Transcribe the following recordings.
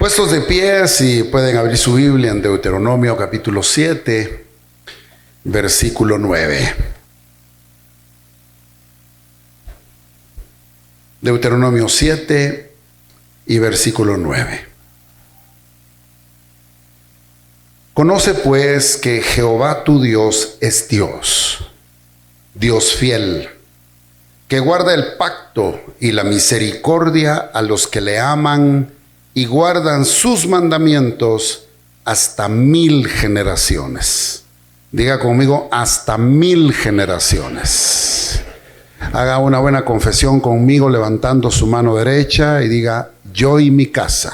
Puestos de pie, si pueden abrir su Biblia en Deuteronomio capítulo 7, versículo 9. Deuteronomio 7 y versículo 9. Conoce pues que Jehová tu Dios es Dios, Dios fiel, que guarda el pacto y la misericordia a los que le aman y guardan sus mandamientos hasta 1000 generaciones. Diga conmigo, hasta 1000 generaciones. Haga una buena confesión conmigo levantando su mano derecha y diga: yo y mi casa,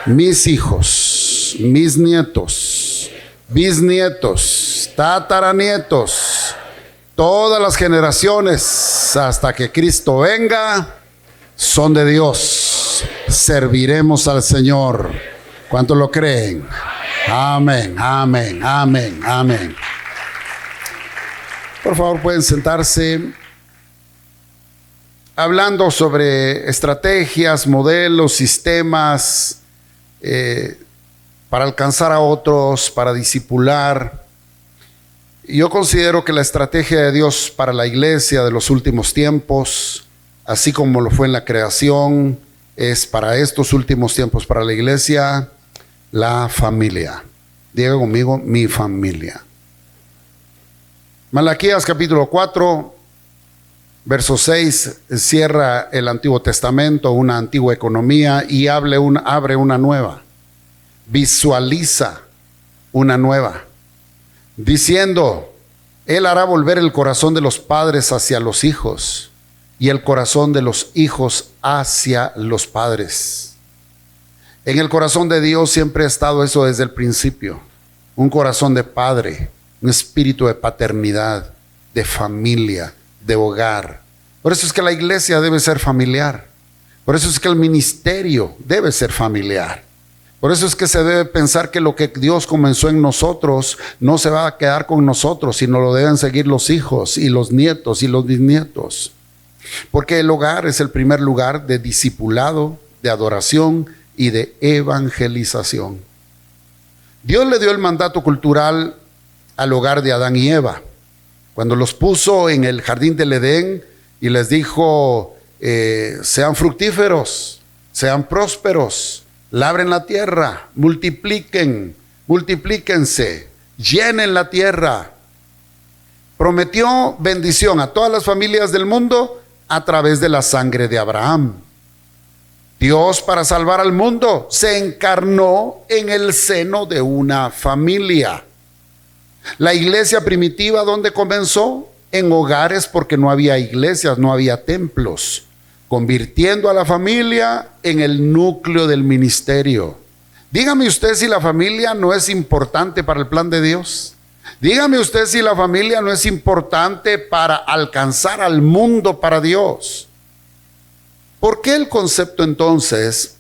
mis hijos, mis nietos, bisnietos, tataranietos, todas las generaciones hasta que Cristo venga, son de Dios. Serviremos al Señor. ¿Cuántos lo creen? Amén, amén, amén, amén. Por favor, pueden sentarse. Hablando sobre estrategias, modelos, sistemas para alcanzar a otros, para discipular. Yo considero que la estrategia de Dios para la iglesia de los últimos tiempos, así como lo fue en la creación, es para estos últimos tiempos, para la iglesia, la familia. Diga conmigo, mi familia. Malaquías capítulo 4, verso 6, cierra el Antiguo Testamento, una antigua economía, y abre una nueva. Visualiza una nueva, diciendo: Él hará volver el corazón de los padres hacia los hijos, y el corazón de los hijos hacia los padres. En el corazón de Dios siempre ha estado eso desde el principio. Un corazón de padre, un espíritu de paternidad, de familia, de hogar. Por eso es que la iglesia debe ser familiar. Por eso es que el ministerio debe ser familiar. Por eso es que se debe pensar que lo que Dios comenzó en nosotros no se va a quedar con nosotros, sino lo deben seguir los hijos y los nietos y los bisnietos. Porque el hogar es el primer lugar de discipulado, de adoración y de evangelización. Dios le dio el mandato cultural al hogar de Adán y Eva, cuando los puso en el jardín del Edén y les dijo: sean fructíferos, sean prósperos, labren la tierra, multiplíquense, llenen la tierra. Prometió bendición a todas las familias del mundo a través de la sangre de Abraham. Dios, para salvar al mundo, se encarnó en el seno de una familia. La iglesia primitiva, ¿dónde comenzó? En hogares, porque no había iglesias, no había templos, convirtiendo a la familia en el núcleo del ministerio. Dígame usted si la familia no es importante para el plan de Dios. Dígame usted si la familia no es importante para alcanzar al mundo para Dios. ¿Por qué el concepto entonces,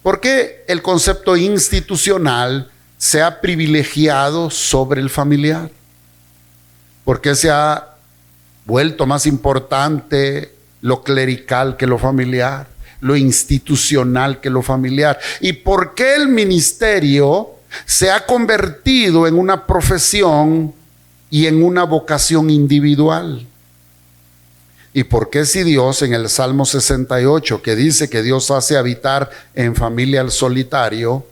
por qué el concepto institucional se ha privilegiado sobre el familiar? ¿Por qué se ha vuelto más importante lo clerical que lo familiar, lo institucional que lo familiar? ¿Y por qué el ministerio se ha convertido en una profesión y en una vocación individual? ¿Y por qué, si Dios en el Salmo 68, que dice que Dios hace habitar en familia al solitario,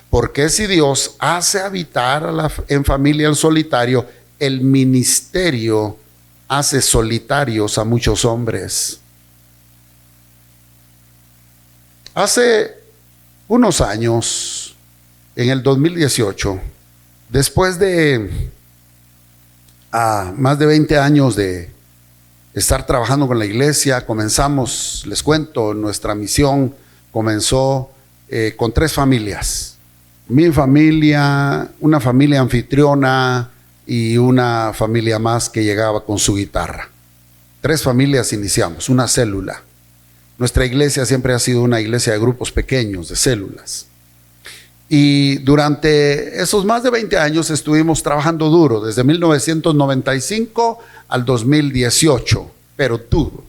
por qué, si Dios hace habitar en familia al solitario, el ministerio hace solitarios a muchos hombres? Hace unos años, en el 2018, después de más de 20 años de estar trabajando con la iglesia, comenzamos, les cuento, nuestra misión comenzó con 3 familias. Mi familia, una familia anfitriona y una familia más que llegaba con su guitarra. 3 familias iniciamos, una célula. Nuestra iglesia siempre ha sido una iglesia de grupos pequeños, de células. Y durante esos más de 20 años estuvimos trabajando duro, desde 1995 al 2018, pero duro,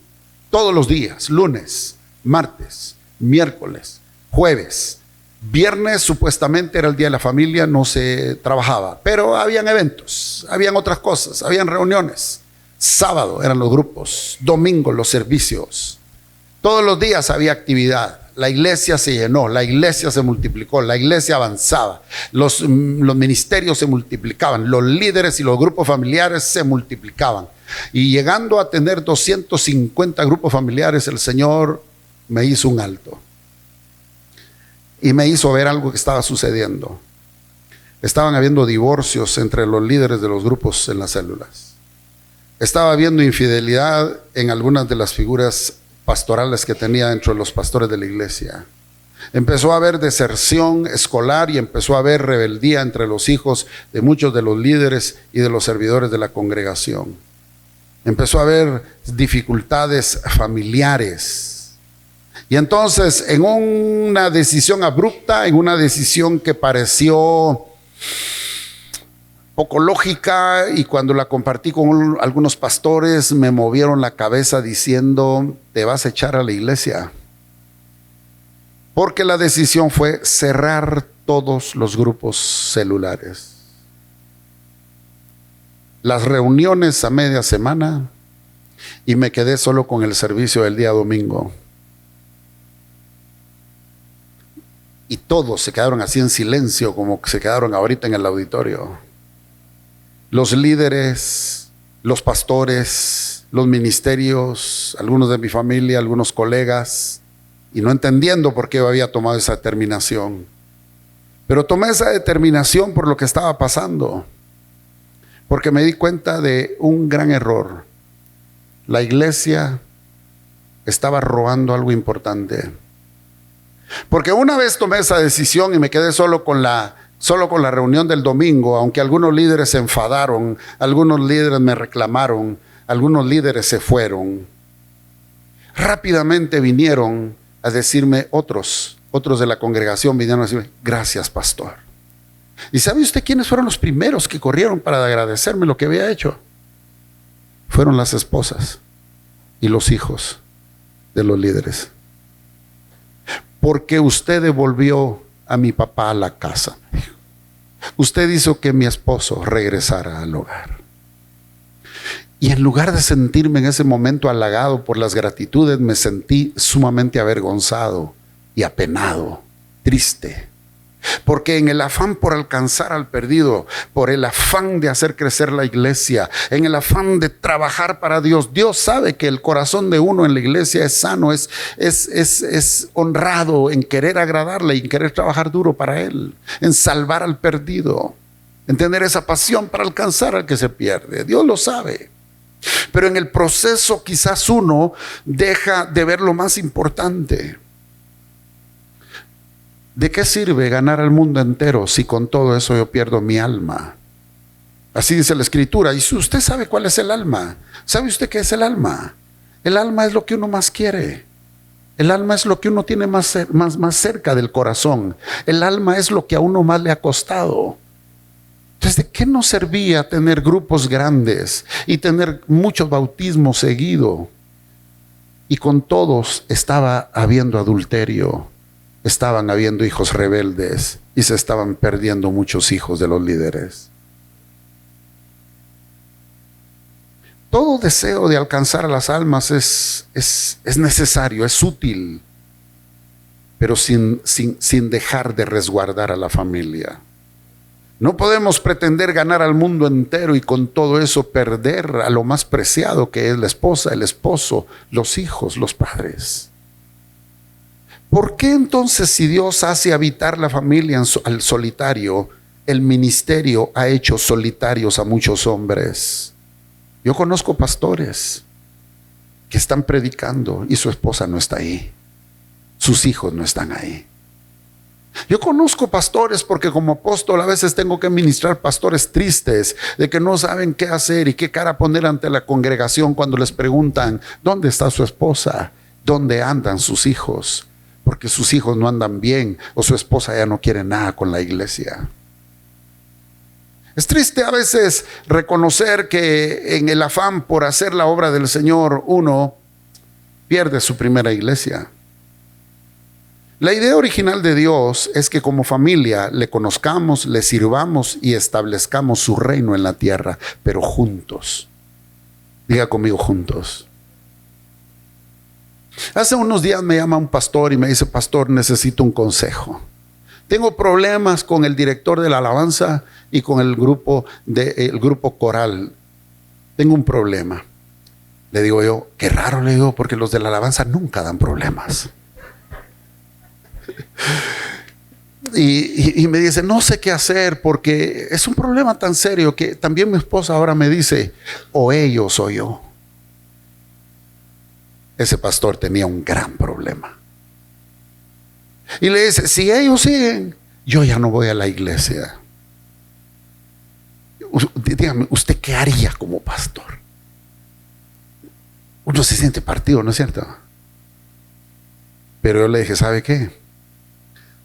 todos los días, lunes, martes, miércoles, jueves, Viernes supuestamente era el día de la familia, no se trabajaba, pero habían eventos, habían otras cosas, habían reuniones. Sábado eran los grupos, domingo los servicios. Todos los días había actividad. La iglesia se llenó, la iglesia se multiplicó, la iglesia avanzaba, los ministerios se multiplicaban, los líderes y los grupos familiares se multiplicaban. Y llegando a tener 250 grupos familiares, el Señor me hizo un alto y me hizo ver algo que estaba sucediendo. Estaban habiendo divorcios entre los líderes de los grupos en las células. Estaba habiendo infidelidad en algunas de las figuras pastorales que tenía dentro de los pastores de la iglesia. Empezó a haber deserción escolar y empezó a haber rebeldía entre los hijos de muchos de los líderes y de los servidores de la congregación. Empezó a haber dificultades familiares. Y entonces, en una decisión abrupta, en una decisión que pareció poco lógica, y cuando la compartí con algunos pastores, me movieron la cabeza diciendo: te vas a echar a la iglesia. Porque la decisión fue cerrar todos los grupos celulares. Las reuniones a media semana, y me quedé solo con el servicio del día domingo. Y todos se quedaron así en silencio, como se quedaron ahorita en el auditorio. Los líderes, los pastores, los ministerios, algunos de mi familia, algunos colegas, y no entendiendo por qué yo había tomado esa determinación. Pero tomé esa determinación por lo que estaba pasando, porque me di cuenta de un gran error. La iglesia estaba robando algo importante. Porque una vez tomé esa decisión y me quedé solo con la reunión del domingo, aunque algunos líderes se enfadaron, algunos líderes me reclamaron, algunos líderes se fueron. Rápidamente vinieron a decirme otros de la congregación, vinieron a decirme: gracias, pastor. ¿Y sabe usted quiénes fueron los primeros que corrieron para agradecerme lo que había hecho? Fueron las esposas y los hijos de los líderes. Porque usted devolvió a mi papá a la casa. Usted hizo que mi esposo regresara al hogar. Y en lugar de sentirme en ese momento halagado por las gratitudes, me sentí sumamente avergonzado y apenado, triste. Porque en el afán por alcanzar al perdido, por el afán de hacer crecer la iglesia, en el afán de trabajar para Dios, Dios sabe que el corazón de uno en la iglesia es sano, es honrado en querer agradarle y en querer trabajar duro para Él, en salvar al perdido, en tener esa pasión para alcanzar al que se pierde. Dios lo sabe. Pero en el proceso quizás uno deja de ver lo más importante. ¿De qué sirve ganar al mundo entero si con todo eso yo pierdo mi alma? Así dice la Escritura. Y si usted sabe cuál es el alma, ¿sabe usted qué es el alma? El alma es lo que uno más quiere. El alma es lo que uno tiene más cerca del corazón. El alma es lo que a uno más le ha costado. Entonces, ¿de qué nos servía tener grupos grandes y tener muchos bautismos seguidos? Y con todos estaba habiendo adulterio. Estaban habiendo hijos rebeldes y se estaban perdiendo muchos hijos de los líderes. Todo deseo de alcanzar a las almas es necesario, es útil, pero sin dejar de resguardar a la familia. No podemos pretender ganar al mundo entero y con todo eso perder a lo más preciado, que es la esposa, el esposo, los hijos, los padres. ¿Por qué entonces, si Dios hace habitar la familia al solitario, el ministerio ha hecho solitarios a muchos hombres? Yo conozco pastores que están predicando y su esposa no está ahí, sus hijos no están ahí. Yo conozco pastores, porque como apóstol a veces tengo que ministrar pastores tristes, de que no saben qué hacer y qué cara poner ante la congregación cuando les preguntan: ¿dónde está su esposa? ¿Dónde andan sus hijos? Porque sus hijos no andan bien o su esposa ya no quiere nada con la iglesia. Es triste a veces reconocer que en el afán por hacer la obra del Señor uno pierde su primera iglesia. La idea original de Dios es que como familia le conozcamos, le sirvamos y establezcamos su reino en la tierra, pero juntos. Diga conmigo, juntos. Hace unos días me llama un pastor y me dice: pastor, necesito un consejo. Tengo problemas con el director de la alabanza y con el grupo coral. Tengo un problema. Le digo yo: qué raro, le digo, porque los de la alabanza nunca dan problemas. Y me dice: no sé qué hacer porque es un problema tan serio que también mi esposa ahora me dice, o ellos o yo. Ese pastor tenía un gran problema. Y le dice: si ellos siguen, yo ya no voy a la iglesia. Dígame, ¿usted qué haría como pastor? Uno se siente partido, ¿no es cierto? Pero yo le dije: ¿sabe qué?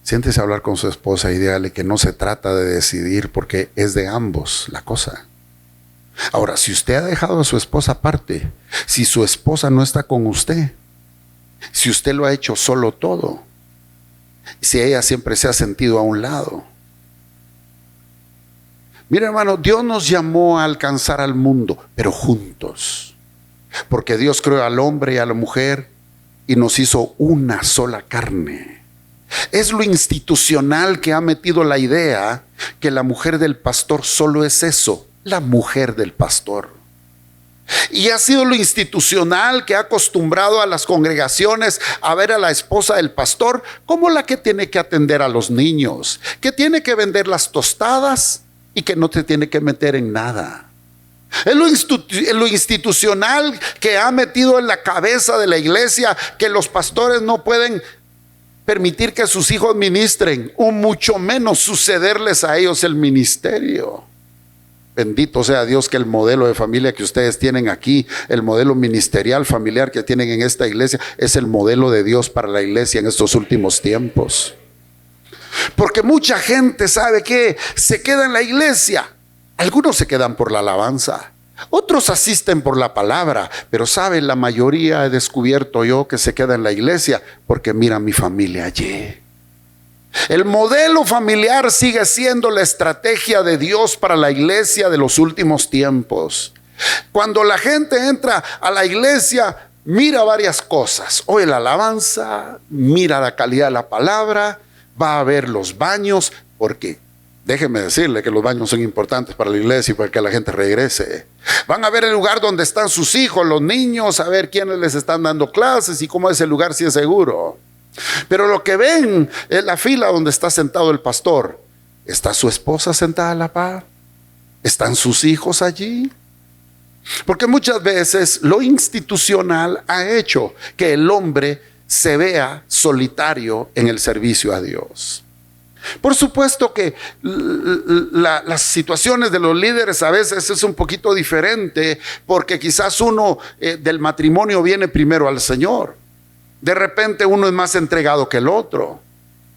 Siéntese a hablar con su esposa y dígale que no se trata de decidir, porque es de ambos la cosa. Ahora, si usted ha dejado a su esposa aparte, si su esposa no está con usted, si usted lo ha hecho solo todo, si ella siempre se ha sentido a un lado. Mira, hermano, Dios nos llamó a alcanzar al mundo, pero juntos. Porque Dios creó al hombre y a la mujer y nos hizo una sola carne. Es lo institucional que ha metido la idea que la mujer del pastor solo es eso, la mujer del pastor. Y ha sido lo institucional que ha acostumbrado a las congregaciones a ver a la esposa del pastor como la que tiene que atender a los niños, que tiene que vender las tostadas y que no te tiene que meter en nada. Es lo institucional que ha metido en la cabeza de la iglesia que los pastores no pueden permitir que sus hijos ministren, o mucho menos sucederles a ellos el ministerio. Bendito sea Dios que el modelo de familia que ustedes tienen aquí, el modelo ministerial familiar que tienen en esta iglesia, es el modelo de Dios para la iglesia en estos últimos tiempos. Porque mucha gente, ¿sabe qué? Se queda en la iglesia. Algunos se quedan por la alabanza, otros asisten por la palabra, pero ¿sabe? La mayoría he descubierto yo que se queda en la iglesia porque mira mi familia allí. El modelo familiar sigue siendo la estrategia de Dios para la iglesia de los últimos tiempos. Cuando la gente entra a la iglesia, mira varias cosas. Oye la alabanza, mira la calidad de la palabra, va a ver los baños, porque déjeme decirle que los baños son importantes para la iglesia y para que la gente regrese. Van a ver el lugar donde están sus hijos, los niños, a ver quiénes les están dando clases y cómo es el lugar, si es seguro. Pero lo que ven es la fila donde está sentado el pastor. ¿Está su esposa sentada a la par? ¿Están sus hijos allí? Porque muchas veces lo institucional ha hecho que el hombre se vea solitario en el servicio a Dios. Por supuesto que las situaciones de los líderes a veces es un poquito diferente, porque quizás uno del matrimonio viene primero al Señor. De repente uno es más entregado que el otro.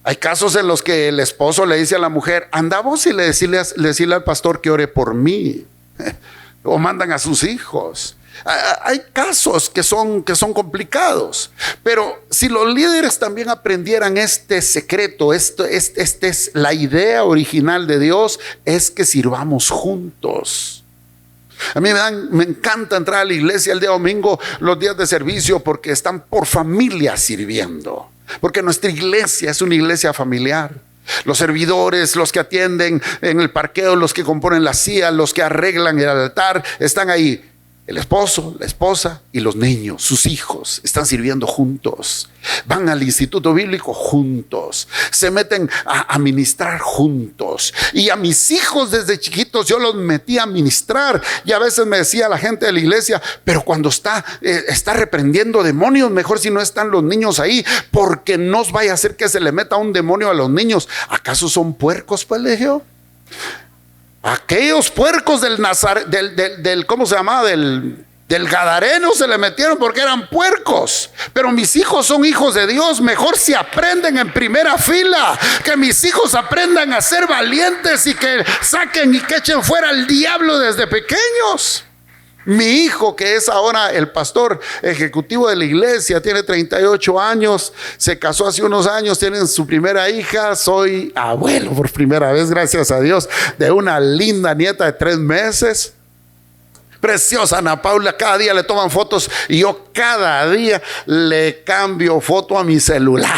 Hay casos en los que el esposo le dice a la mujer: anda vos y le decirle al pastor que ore por mí. O mandan a sus hijos. Hay casos que son complicados, pero si los líderes también aprendieran este secreto, este es la idea original de Dios, es que sirvamos juntos. A mí me encanta entrar a la iglesia el día domingo, los días de servicio, porque están por familia sirviendo, porque nuestra iglesia es una iglesia familiar. Los servidores, los que atienden en el parqueo, los que componen la silla, los que arreglan el altar, están ahí. El esposo, la esposa y los niños, sus hijos, están sirviendo juntos. Van al instituto bíblico juntos. Se meten a ministrar juntos. Y a mis hijos desde chiquitos yo los metí a ministrar. Y a veces me decía la gente de la iglesia: pero cuando está reprendiendo demonios, mejor si no están los niños ahí, porque no vaya a ser que se le meta un demonio a los niños. ¿Acaso son puercos, pues, le dije? Aquellos puercos del ¿cómo se llamaba? Del Gadareno se le metieron porque eran puercos. Pero mis hijos son hijos de Dios. Mejor si aprenden en primera fila, que mis hijos aprendan a ser valientes y que saquen y que echen fuera al diablo desde pequeños. Mi hijo, que es ahora el pastor ejecutivo de la iglesia, tiene 38 años, se casó hace unos años, tiene su primera hija. Soy abuelo por primera vez, gracias a Dios, de una linda nieta de 3 meses. Preciosa Ana Paula, cada día le toman fotos y yo cada día le cambio foto a mi celular.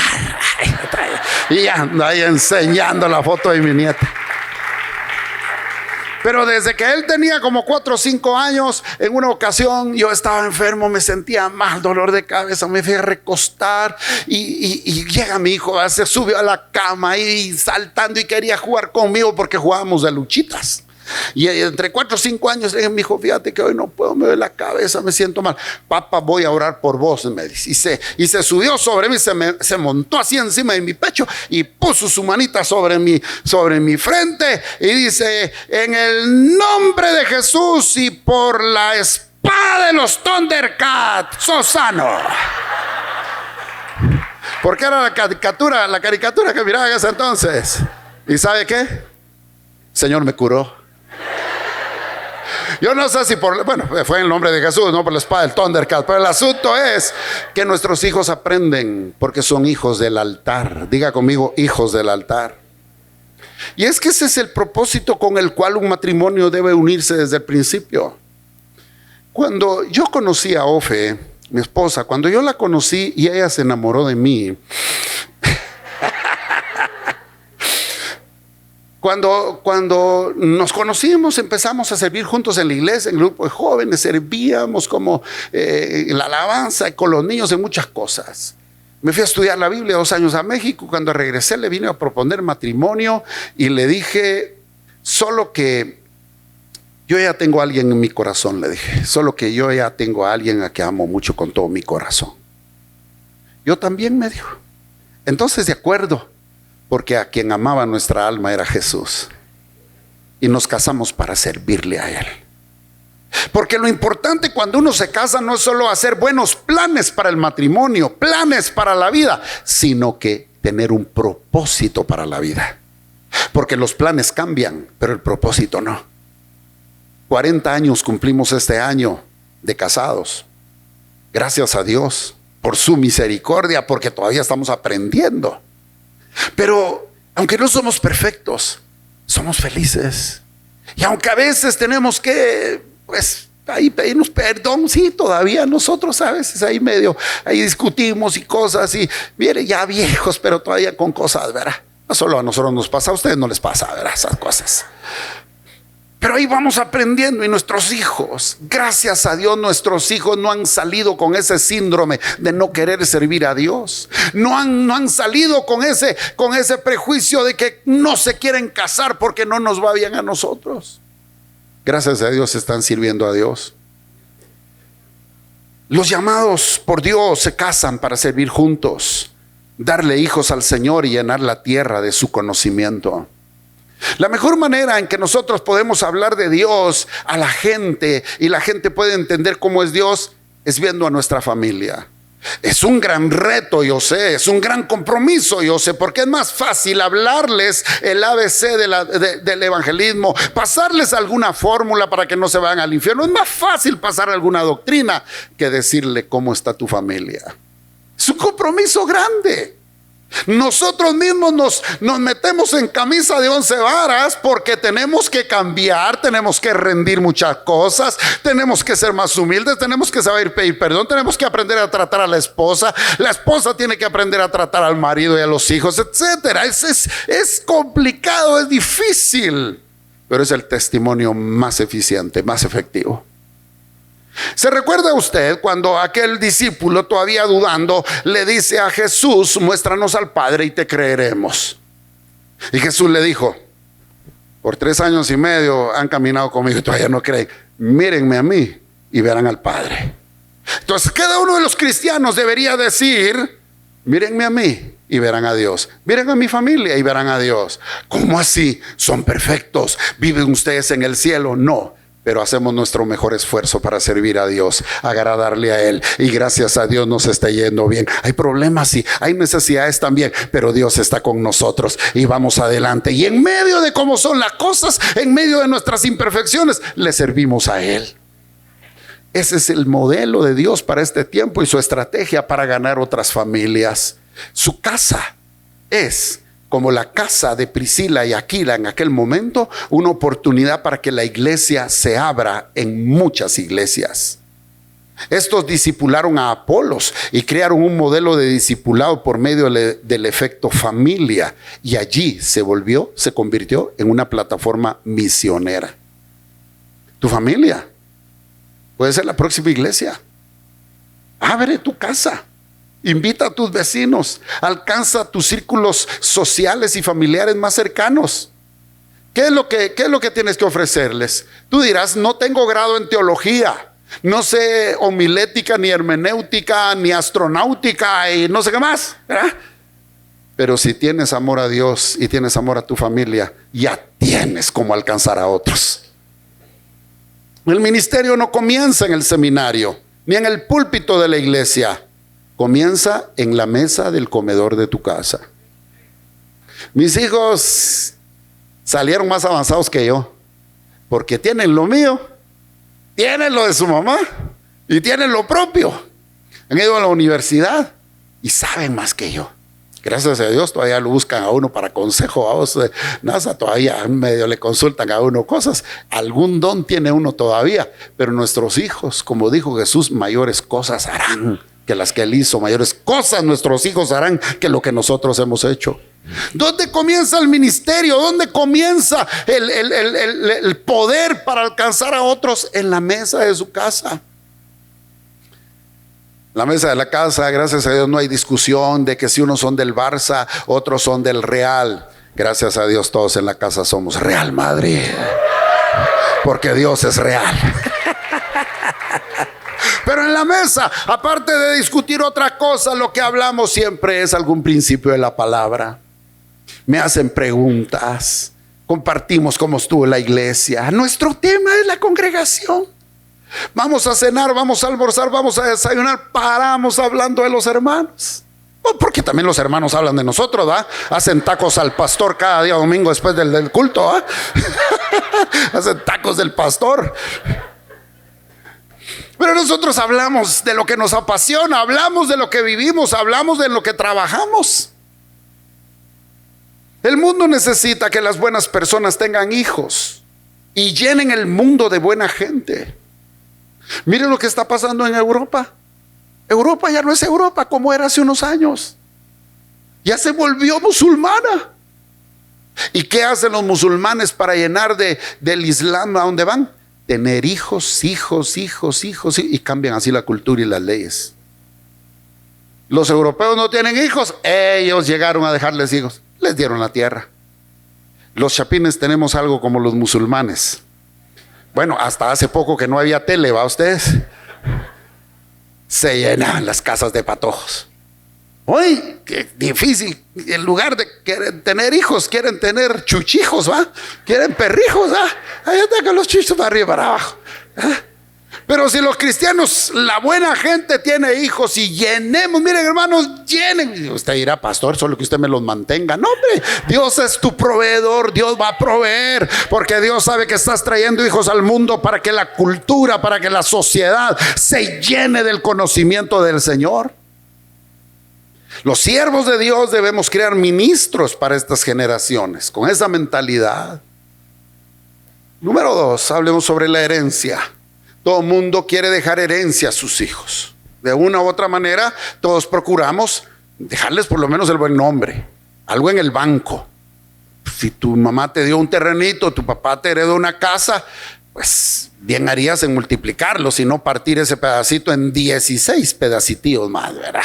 Y ando ahí enseñando la foto de mi nieta. Pero desde que él tenía como 4 o 5 años, en una ocasión yo estaba enfermo, me sentía mal, dolor de cabeza, me fui a recostar y llega mi hijo, se subió a la cama y saltando y quería jugar conmigo porque jugábamos de luchitas. Y entre 4 o 5 años le dije: mi hijo, fíjate que hoy no puedo, me duele la cabeza, me siento mal. Papá, voy a orar por vos, me dice. Y se subió sobre mí, se montó así encima de mi pecho y puso su manita sobre mi frente y dice: en el nombre de Jesús y por la espada de los Thundercats, sos sano. Porque era la caricatura que miraba en ese entonces. ¿Y sabe qué? El Señor me curó. Yo no sé si fue en el nombre de Jesús, no por la espada del Thundercat, pero el asunto es que nuestros hijos aprenden porque son hijos del altar. Diga conmigo: hijos del altar. Y es que ese es el propósito con el cual un matrimonio debe unirse desde el principio. Cuando yo conocí a Ofe, mi esposa, cuando yo la conocí y ella se enamoró de mí, Cuando nos conocimos, empezamos a servir juntos en la iglesia, en el grupo de jóvenes, servíamos como en la alabanza, con los niños, en muchas cosas. Me fui a estudiar la Biblia 2 años a México. Cuando regresé le vine a proponer matrimonio y le dije: solo que yo ya tengo a alguien en mi corazón, le dije. Solo que yo ya tengo a alguien a que amo mucho con todo mi corazón. Yo también, me dijo. Entonces, de acuerdo. Porque a quien amaba nuestra alma era Jesús. Y nos casamos para servirle a Él. Porque lo importante cuando uno se casa no es solo hacer buenos planes para el matrimonio, planes para la vida, sino que tener un propósito para la vida. Porque los planes cambian, pero el propósito no. 40 años cumplimos este año de casados. Gracias a Dios por su misericordia, porque todavía estamos aprendiendo. Pero aunque no somos perfectos, somos felices. Y aunque a veces tenemos que, ahí pedirnos perdón, sí, todavía nosotros a veces ahí discutimos y cosas. Y mire, ya viejos, pero todavía con cosas, ¿verdad? No solo a nosotros nos pasa, a ustedes no les pasa, ¿verdad? Esas cosas. Pero ahí vamos aprendiendo. Y nuestros hijos, gracias a Dios, nuestros hijos no han salido con ese síndrome de no querer servir a Dios. No han salido con ese prejuicio de que no se quieren casar porque no nos va bien a nosotros. Gracias a Dios están sirviendo a Dios. Los llamados por Dios se casan para servir juntos, darle hijos al Señor y llenar la tierra de su conocimiento. La mejor manera en que nosotros podemos hablar de Dios a la gente y la gente puede entender cómo es Dios es viendo a nuestra familia. Es un gran reto, yo sé, es un gran compromiso, yo sé, porque es más fácil hablarles el ABC del evangelismo, pasarles alguna fórmula para que no se vayan al infierno. Es más fácil pasar alguna doctrina que decirle cómo está tu familia. Es un compromiso grande. Nosotros mismos nos metemos en camisa de 11 varas porque tenemos que cambiar, tenemos que rendir muchas cosas, tenemos que ser más humildes, tenemos que saber pedir perdón, tenemos que aprender a tratar a la esposa tiene que aprender a tratar al marido y a los hijos, etcétera. Es complicado, es difícil, pero es el testimonio más eficiente, más efectivo. ¿Se recuerda usted cuando aquel discípulo, todavía dudando, le dice a Jesús: muéstranos al Padre y te creeremos? Y Jesús le dijo: por 3 años y medio han caminado conmigo y todavía no creen. Mírenme a mí y verán al Padre. Entonces cada uno de los cristianos debería decir: mírenme a mí y verán a Dios. Miren a mi familia y verán a Dios. ¿Cómo así? ¿Son perfectos? ¿Viven ustedes en el cielo? No. Pero hacemos nuestro mejor esfuerzo para servir a Dios, agradarle a Él. Y gracias a Dios nos está yendo bien. Hay problemas, sí, hay necesidades también, pero Dios está con nosotros y vamos adelante. Y en medio de cómo son las cosas, en medio de nuestras imperfecciones, le servimos a Él. Ese es el modelo de Dios para este tiempo y su estrategia para ganar otras familias. Su casa es, como la casa de Priscila y Aquila en aquel momento, una oportunidad para que la iglesia se abra en muchas iglesias. Estos discipularon a Apolos y crearon un modelo de discipulado por medio del efecto familia, y allí se convirtió en una plataforma misionera. Tu familia puede ser la próxima iglesia. Abre tu casa, invita a tus vecinos, alcanza tus círculos sociales y familiares más cercanos. ¿Qué es lo que tienes que ofrecerles? Tú dirás: no tengo grado en teología, no sé homilética, ni hermenéutica, ni astronáutica y no sé qué más, ¿verdad? Pero si tienes amor a Dios y tienes amor a tu familia, ya tienes cómo alcanzar a otros. El ministerio no comienza en el seminario, ni en el púlpito de la iglesia. Comienza en la mesa del comedor de tu casa. Mis hijos salieron más avanzados que yo, porque tienen lo mío, tienen lo de su mamá y tienen lo propio. Han ido a la universidad y saben más que yo. Gracias a Dios todavía lo buscan a uno para consejo. A vos, NASA, todavía medio le consultan a uno cosas. Algún don tiene uno todavía. Pero nuestros hijos, como dijo Jesús, mayores cosas harán que las que Él hizo. Mayores cosas nuestros hijos harán que lo que nosotros hemos hecho. ¿Dónde comienza el ministerio? ¿Dónde comienza el poder para alcanzar a otros? En la mesa de su casa. La mesa de la casa, gracias a Dios, no hay discusión de que si unos son del Barça, otros son del Real. Gracias a Dios, todos en la casa somos Real Madrid, porque Dios es real. Pero en la mesa, aparte de discutir otra cosa, lo que hablamos siempre es algún principio de la palabra. Me hacen preguntas, compartimos cómo estuvo la iglesia. Nuestro tema es la congregación. Vamos a cenar, vamos a almorzar, vamos a desayunar, paramos hablando de los hermanos. Porque también los hermanos hablan de nosotros, ¿va? Hacen tacos al pastor cada día domingo después del culto, ¿va? Hacen tacos del pastor. Pero nosotros hablamos de lo que nos apasiona, hablamos de lo que vivimos, hablamos de lo que trabajamos. El mundo necesita que las buenas personas tengan hijos y llenen el mundo de buena gente. Miren lo que está pasando en Europa. Europa ya no es Europa como era hace unos años. Ya se volvió musulmana. ¿Y qué hacen los musulmanes para llenar del Islam a dónde van? Tener hijos, y cambian así la cultura y las leyes. Los europeos no tienen hijos, ellos llegaron a dejarles hijos, les dieron la tierra. Los chapines tenemos algo como los musulmanes. Bueno, hasta hace poco que no había tele, ¿va ustedes? Se llenaban las casas de patojos. Hoy, qué difícil. En lugar de tener hijos, quieren tener chuchijos, ¿va? Quieren perrijos, ¿va? Ahí están con los chuchos para arriba y para abajo, ¿va? Pero si los cristianos, la buena gente tiene hijos y llenemos, miren hermanos, llenen. Usted dirá: pastor, solo que usted me los mantenga. No, hombre, Dios es tu proveedor, Dios va a proveer, porque Dios sabe que estás trayendo hijos al mundo para que la cultura, para que la sociedad se llene del conocimiento del Señor. Los siervos de Dios debemos crear ministros para estas generaciones, con esa mentalidad. Número 2, hablemos sobre la herencia. Todo mundo quiere dejar herencia a sus hijos. De una u otra manera, todos procuramos dejarles por lo menos el buen nombre, algo en el banco. Si tu mamá te dio un terrenito, tu papá te heredó una casa, pues bien harías en multiplicarlo, si no partir ese pedacito en 16 pedacitos más, ¿verdad?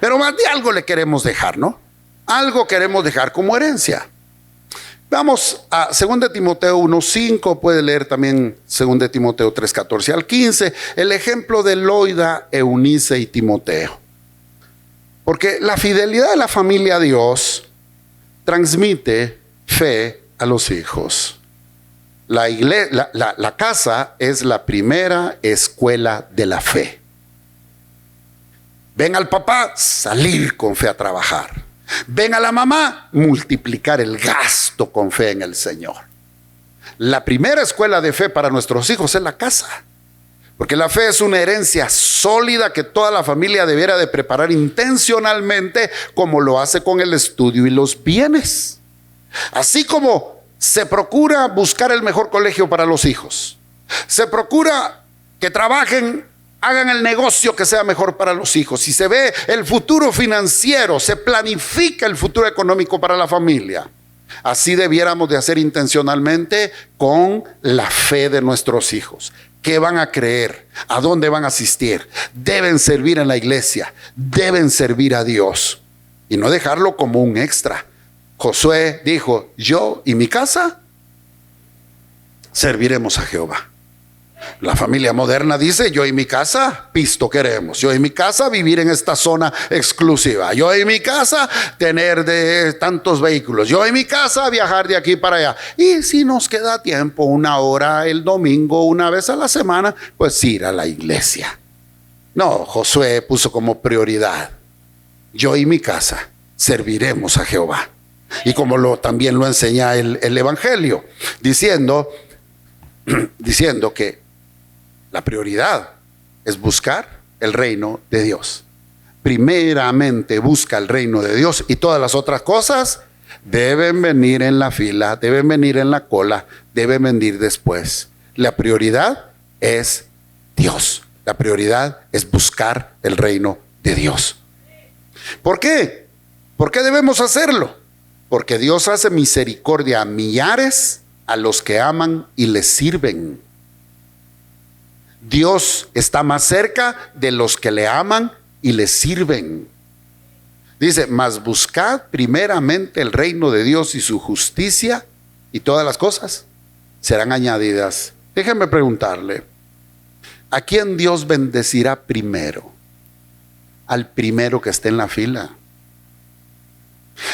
Pero más de algo le queremos dejar, ¿no? Algo queremos dejar como herencia. Vamos a 2 Timoteo 1:5, puede leer también 2 Timoteo 3:14 al 15, el ejemplo de Loida, Eunice y Timoteo. Porque la fidelidad de la familia a Dios transmite fe a los hijos. La casa es la primera escuela de la fe. Ven al papá, salir con fe a trabajar. Ven a la mamá, multiplicar el gasto con fe en el Señor. La primera escuela de fe para nuestros hijos es la casa. Porque la fe es una herencia sólida que toda la familia debiera de preparar intencionalmente, como lo hace con el estudio y los bienes. Así como se procura buscar el mejor colegio para los hijos, se procura que trabajen, hagan el negocio que sea mejor para los hijos, si se ve el futuro financiero, se planifica el futuro económico para la familia. Así debiéramos de hacer intencionalmente con la fe de nuestros hijos. ¿Qué van a creer? ¿A dónde van a asistir? Deben servir en la iglesia, deben servir a Dios y no dejarlo como un extra. Josué dijo: yo y mi casa serviremos a Jehová. La familia moderna dice: yo y mi casa pisto queremos, yo y mi casa vivir en esta zona exclusiva, yo y mi casa tener de tantos vehículos, yo y mi casa viajar de aquí para allá, y si nos queda tiempo, 1 hora el domingo, una vez a la semana, pues ir a la iglesia. No, Josué puso como prioridad: yo y mi casa serviremos a Jehová. Y como también lo enseña el Evangelio, diciendo que la prioridad es buscar el reino de Dios. Primeramente busca el reino de Dios y todas las otras cosas deben venir en la fila, deben venir en la cola, deben venir después. La prioridad es Dios. La prioridad es buscar el reino de Dios. ¿Por qué? ¿Por qué debemos hacerlo? Porque Dios hace misericordia a millares a los que aman y les sirven. Dios está más cerca de los que le aman y le sirven. Dice: mas buscad primeramente el reino de Dios y su justicia, y todas las cosas serán añadidas. Déjenme preguntarle: ¿a quién Dios bendecirá primero? Al primero que esté en la fila,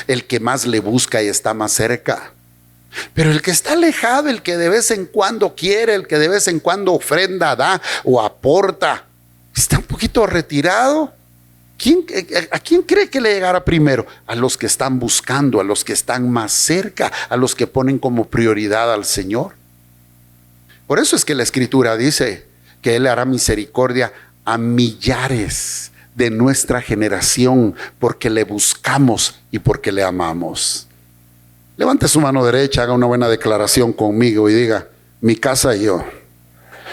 el que más le busca y está más cerca. Pero el que está alejado, el que de vez en cuando quiere, el que de vez en cuando ofrenda, da o aporta, está un poquito retirado. ¿A quién cree que le llegará primero? A los que están buscando, a los que están más cerca, a los que ponen como prioridad al Señor. Por eso es que la Escritura dice que Él hará misericordia a millares de nuestra generación, porque le buscamos y porque le amamos. Levante su mano derecha, haga una buena declaración conmigo y diga: mi casa y yo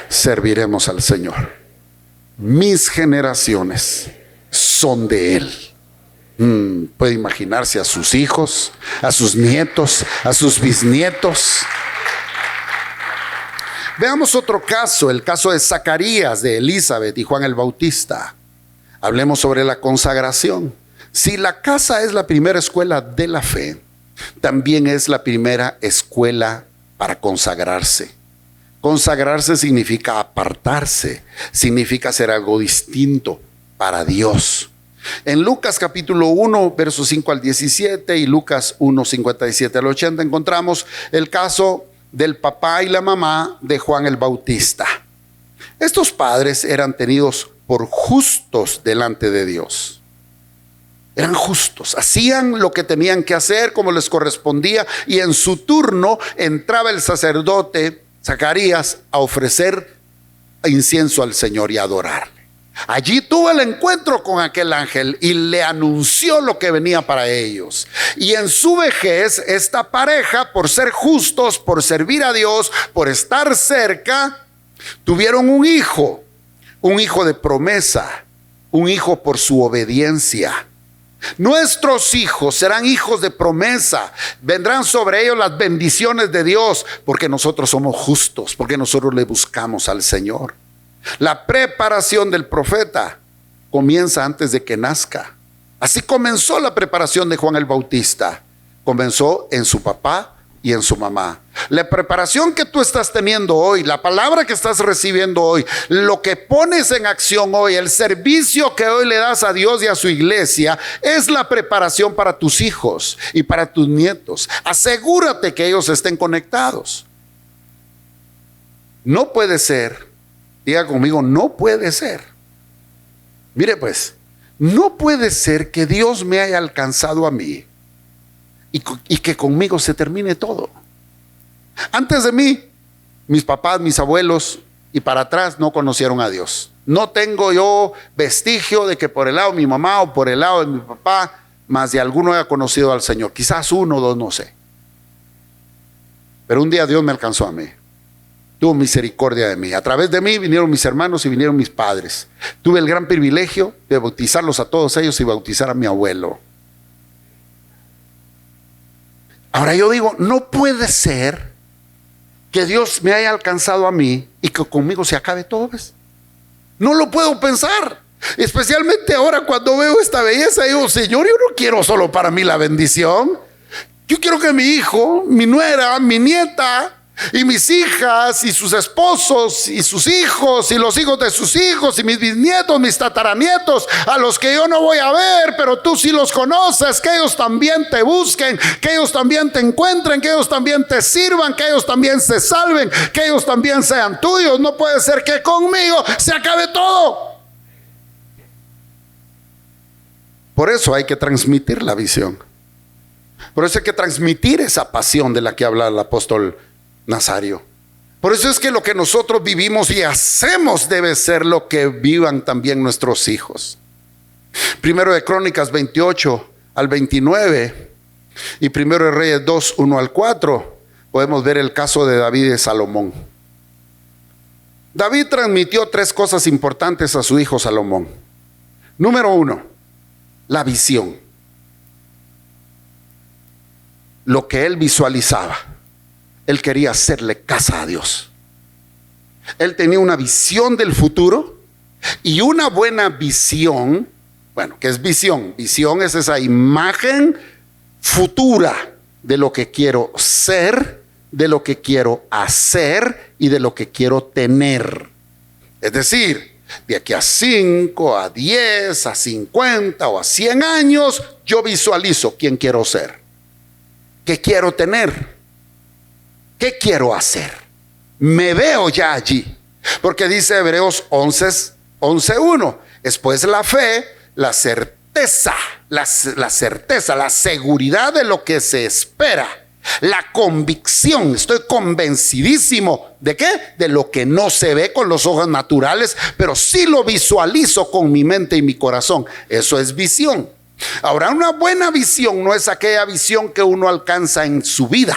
serviremos al Señor. Mis generaciones son de Él. Puede imaginarse a sus hijos, a sus nietos, a sus bisnietos. Veamos otro caso, el caso de Zacarías, de Elizabeth y Juan el Bautista. Hablemos sobre la consagración. Si la casa es la primera escuela de la fe, también es la primera escuela para consagrarse. Consagrarse significa apartarse, significa hacer algo distinto para Dios. En Lucas capítulo 1, versos 5 al 17 y Lucas 1, 57 al 80 encontramos el caso del papá y la mamá de Juan el Bautista. Estos padres eran tenidos por justos delante de Dios. Eran justos, hacían lo que tenían que hacer como les correspondía, y en su turno entraba el sacerdote Zacarías a ofrecer incienso al Señor y a adorarle. Allí tuvo el encuentro con aquel ángel y le anunció lo que venía para ellos. Y en su vejez, esta pareja, por ser justos, por servir a Dios, por estar cerca, tuvieron un hijo de promesa, un hijo por su obediencia. Nuestros hijos serán hijos de promesa, vendrán sobre ellos las bendiciones de Dios, porque nosotros somos justos, porque nosotros le buscamos al Señor. La preparación del profeta comienza antes de que nazca. Así comenzó la preparación de Juan el Bautista. Comenzó en su papá y en su mamá. La preparación que tú estás teniendo hoy, la palabra que estás recibiendo hoy, lo que pones en acción hoy, el servicio que hoy le das a Dios y a su iglesia, es la preparación para tus hijos y para tus nietos. Asegúrate que ellos estén conectados. No puede ser, diga conmigo, no puede ser. Mire pues, no puede ser que Dios me haya alcanzado a mí y que conmigo se termine todo. Antes de mí, mis papás, mis abuelos, y para atrás no conocieron a Dios. No tengo yo vestigio de que por el lado de mi mamá o por el lado de mi papá, más de alguno haya conocido al Señor. Quizás uno o dos, no sé. Pero un día Dios me alcanzó a mí. Tuvo misericordia de mí. A través de mí vinieron mis hermanos y vinieron mis padres. Tuve el gran privilegio de bautizarlos a todos ellos y bautizar a mi abuelo. Ahora yo digo, no puede ser que Dios me haya alcanzado a mí y que conmigo se acabe todo, ¿ves? No lo puedo pensar. Especialmente ahora cuando veo esta belleza, digo, Señor, yo no quiero solo para mí la bendición. Yo quiero que mi hijo, mi nuera, mi nieta y mis hijas y sus esposos y sus hijos y los hijos de sus hijos y mis bisnietos, mis tataranietos, a los que yo no voy a ver, pero tú sí los conoces, que ellos también te busquen, que ellos también te encuentren, que ellos también te sirvan, que ellos también se salven, que ellos también sean tuyos. No puede ser que conmigo se acabe todo. Por eso hay que transmitir la visión. Por eso hay que transmitir esa pasión de la que habla el apóstol Nazario. Por eso es que lo que nosotros vivimos y hacemos debe ser lo que vivan también nuestros hijos. Primero de Crónicas 28 al 29 y Primero de Reyes 2, 1 al 4 podemos ver el caso de David y Salomón. David transmitió 3 cosas importantes a su hijo Salomón. Número 1, la visión. Lo que él visualizaba. Él quería hacerle casa a Dios. Él tenía una visión del futuro y una buena visión. Bueno, ¿qué es visión? Visión es esa imagen futura de lo que quiero ser, de lo que quiero hacer y de lo que quiero tener. Es decir, de aquí a 5, a 10, a 50 o a 100 años, yo visualizo quién quiero ser, qué quiero tener, qué quiero hacer. Me veo ya allí. Porque dice Hebreos 11:1. Es pues la fe, la certeza, la seguridad de lo que se espera. La convicción, estoy convencidísimo ¿de qué? De lo que no se ve con los ojos naturales, pero sí lo visualizo con mi mente y mi corazón. Eso es visión. Ahora, una buena visión no es aquella visión que uno alcanza en su vida.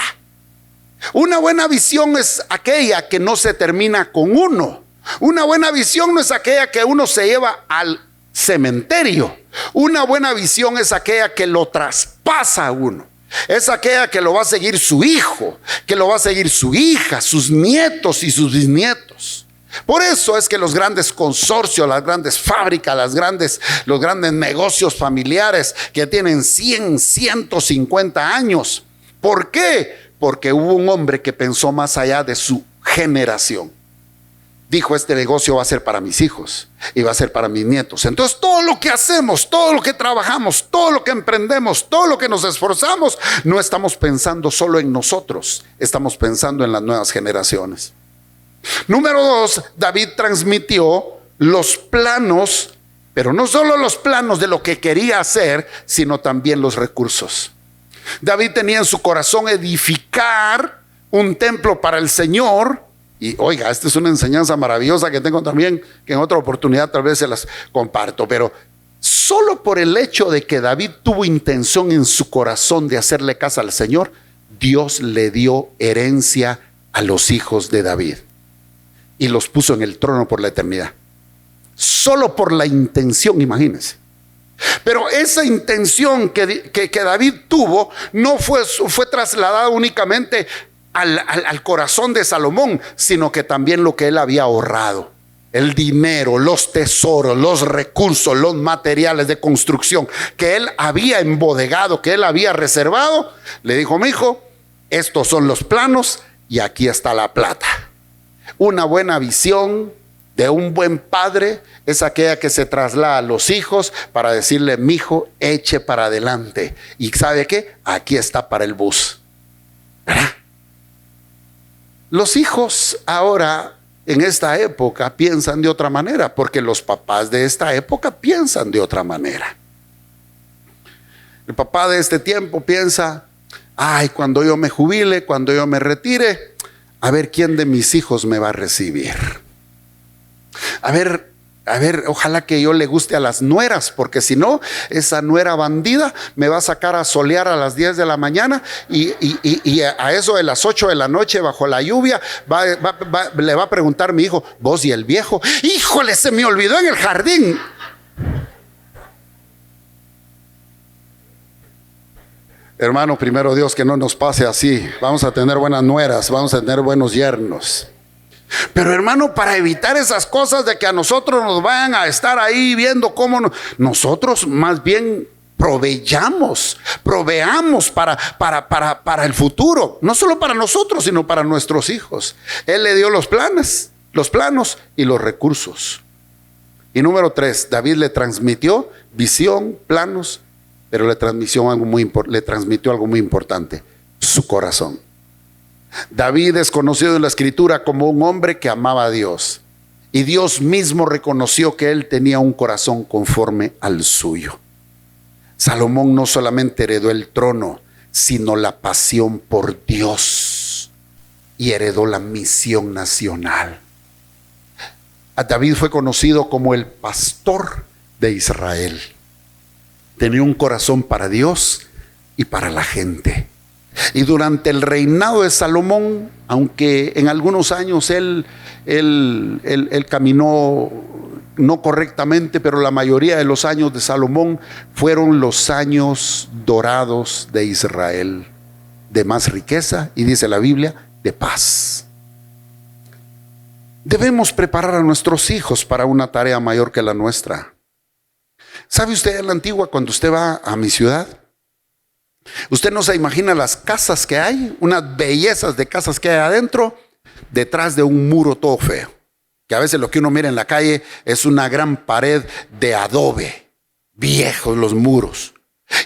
Una buena visión es aquella que no se termina con uno. Una buena visión no es aquella que uno se lleva al cementerio. Una buena visión es aquella que lo traspasa a uno. Es aquella que lo va a seguir su hijo, que lo va a seguir su hija, sus nietos y sus bisnietos. Por eso es que los grandes consorcios, las grandes fábricas, los grandes negocios familiares que tienen 100, 150 años. ¿Por qué? Porque hubo un hombre que pensó más allá de su generación. Dijo, este negocio va a ser para mis hijos y va a ser para mis nietos. Entonces todo lo que hacemos, todo lo que trabajamos, todo lo que emprendemos, todo lo que nos esforzamos, no estamos pensando solo en nosotros, estamos pensando en las nuevas generaciones. Número 2, David transmitió los planos, pero no solo los planos de lo que quería hacer, sino también los recursos. David tenía en su corazón edificar un templo para el Señor. Y oiga, esta es una enseñanza maravillosa que tengo también, que en otra oportunidad tal vez se las comparto. Pero solo por el hecho de que David tuvo intención en su corazón de hacerle casa al Señor, Dios le dio herencia a los hijos de David y los puso en el trono por la eternidad. Solo por la intención, imagínense. Pero esa intención que David tuvo no fue trasladada únicamente al corazón de Salomón, sino que también lo que él había ahorrado, el dinero, los tesoros, los recursos, los materiales de construcción que él había embodegado, que él había reservado. Le dijo, mi hijo, estos son los planos y aquí está la plata. Una buena visión de un buen padre es aquella que se traslada a los hijos para decirle, mi hijo, eche para adelante. ¿Y sabe qué? Aquí está para el bus. ¿Verdad? Los hijos ahora, en esta época, piensan de otra manera, porque los papás de esta época piensan de otra manera. El papá de este tiempo piensa, ay, cuando yo me jubile, cuando yo me retire, a ver quién de mis hijos me va a recibir. A ver, ojalá que yo le guste a las nueras, porque si no, esa nuera bandida me va a sacar a solear a las 10 de la mañana y a eso de las 8 de la noche bajo la lluvia le va a preguntar mi hijo, vos y el viejo, híjole, se me olvidó en el jardín. Hermano, primero Dios, que no nos pase así. Vamos a tener buenas nueras, vamos a tener buenos yernos. Pero hermano, para evitar esas cosas de que a nosotros nos vayan a estar ahí viendo cómo nosotros más bien proveamos para el futuro, no solo para nosotros, sino para nuestros hijos. Él le dio los planos y los recursos. Y número 3, David le transmitió visión, planos, pero le transmitió algo muy importante: su corazón. David es conocido en la escritura como un hombre que amaba a Dios, y Dios mismo reconoció que él tenía un corazón conforme al suyo. Salomón no solamente heredó el trono, sino la pasión por Dios, y heredó la misión nacional. David fue conocido como el pastor de Israel. Tenía un corazón para Dios y para la gente. Y durante el reinado de Salomón, aunque en algunos años él caminó no correctamente, pero la mayoría de los años de Salomón fueron los años dorados de Israel, de más riqueza y, dice la Biblia, de paz. Debemos preparar a nuestros hijos para una tarea mayor que la nuestra. ¿Sabe usted en la antigua, cuando usted va a mi ciudad, usted no se imagina las casas que hay, unas bellezas de casas que hay adentro, detrás de un muro todo feo? Que a veces lo que uno mira en la calle es una gran pared de adobe, viejos los muros.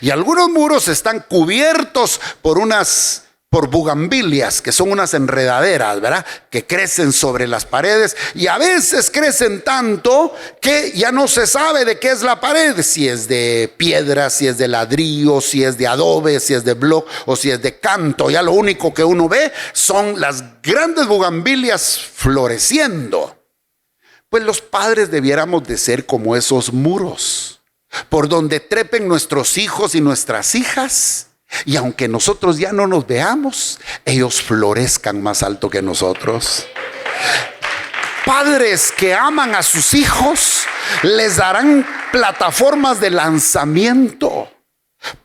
Y algunos muros están cubiertos por bugambilias, que son unas enredaderas, ¿verdad?, que crecen sobre las paredes, y a veces crecen tanto que ya no se sabe de qué es la pared, si es de piedra, si es de ladrillo, si es de adobe, si es de bloc o si es de canto. Ya lo único que uno ve son las grandes bugambilias floreciendo. Pues los padres debiéramos de ser como esos muros, por donde trepen nuestros hijos y nuestras hijas, y aunque nosotros ya no nos veamos, ellos florezcan más alto que nosotros. Padres que aman a sus hijos les darán plataformas de lanzamiento.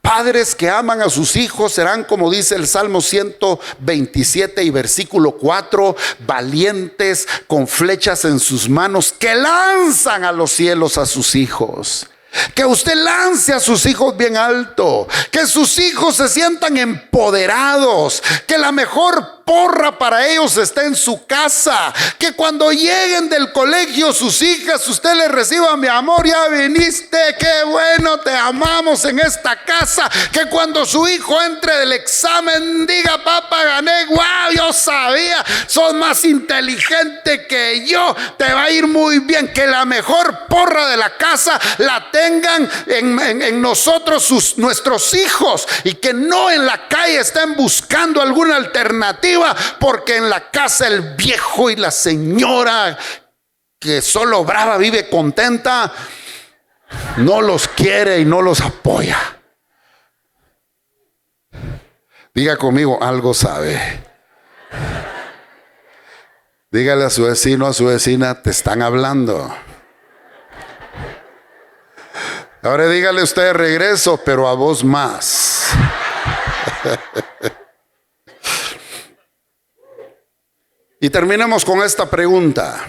Padres que aman a sus hijos serán, como dice el Salmo 127 y versículo 4, valientes con flechas en sus manos, que lanzan a los cielos a sus hijos. Que usted lance a sus hijos bien alto, que sus hijos se sientan empoderados, que la mejor porra para ellos esté en su casa, que cuando lleguen del colegio sus hijas, usted les reciba: mi amor, ya viniste, qué bueno, te amamos en esta casa. Que cuando su hijo entre del examen diga: papá, gané, wow, yo sabía, sos más inteligente que yo, te va a ir muy bien. Que la mejor porra de la casa la tengan en nosotros, nuestros hijos, y que no en la calle estén buscando alguna alternativa, porque en la casa el viejo y la señora que solo brava vive contenta no los quiere y no los apoya. Diga conmigo: algo sabe. Dígale a su vecino, a su vecina: te están hablando. Ahora dígale usted de regreso, pero a voz más. Y terminemos con esta pregunta: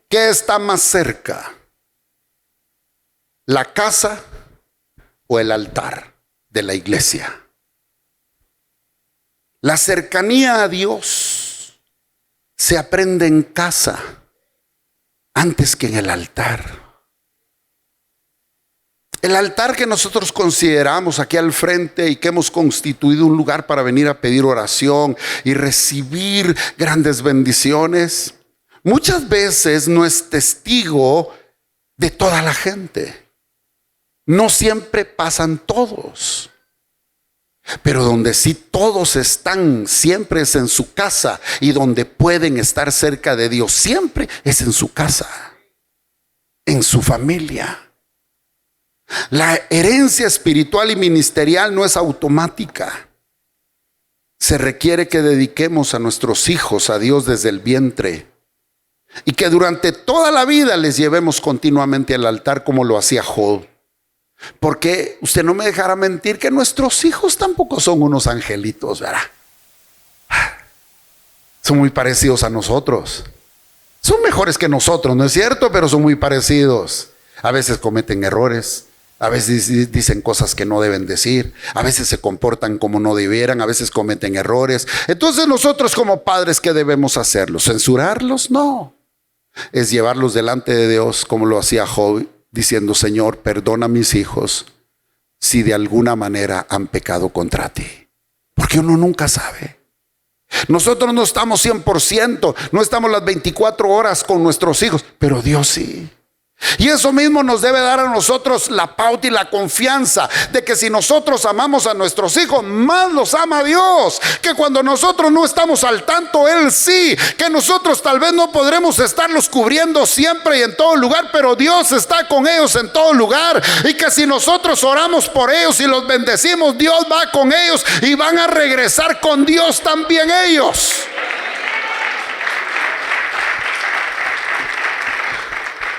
¿qué está más cerca? ¿La casa o el altar de la iglesia? La cercanía a Dios se aprende en casa antes que en el altar. El altar que nosotros consideramos aquí al frente y que hemos constituido un lugar para venir a pedir oración y recibir grandes bendiciones, muchas veces no es testigo de toda la gente. No siempre pasan todos. Pero donde sí todos están siempre es en su casa, y donde pueden estar cerca de Dios siempre es en su casa, en su familia. La herencia espiritual y ministerial no es automática. Se requiere que dediquemos a nuestros hijos a Dios desde el vientre, y que durante toda la vida les llevemos continuamente al altar, como lo hacía Job. Porque usted no me dejará mentir que nuestros hijos tampoco son unos angelitos, ¿verdad? Son muy parecidos a nosotros. Son mejores que nosotros, ¿no es cierto? Pero son muy parecidos. A veces cometen errores, a veces dicen cosas que no deben decir, a veces se comportan como no debieran, a veces cometen errores. Entonces nosotros como padres, ¿qué debemos hacerlos? ¿Censurarlos? No. Es llevarlos delante de Dios, como lo hacía Job, diciendo: Señor, perdona a mis hijos si de alguna manera han pecado contra ti. Porque uno nunca sabe. Nosotros no estamos 100%, no estamos las 24 horas con nuestros hijos, pero Dios sí. Y eso mismo nos debe dar a nosotros la pauta y la confianza de que si nosotros amamos a nuestros hijos, más los ama Dios. Que cuando nosotros no estamos al tanto, Él sí. Que nosotros tal vez no podremos estarlos cubriendo siempre y en todo lugar, pero Dios está con ellos en todo lugar. Y que si nosotros oramos por ellos y los bendecimos, Dios va con ellos y van a regresar con Dios también ellos.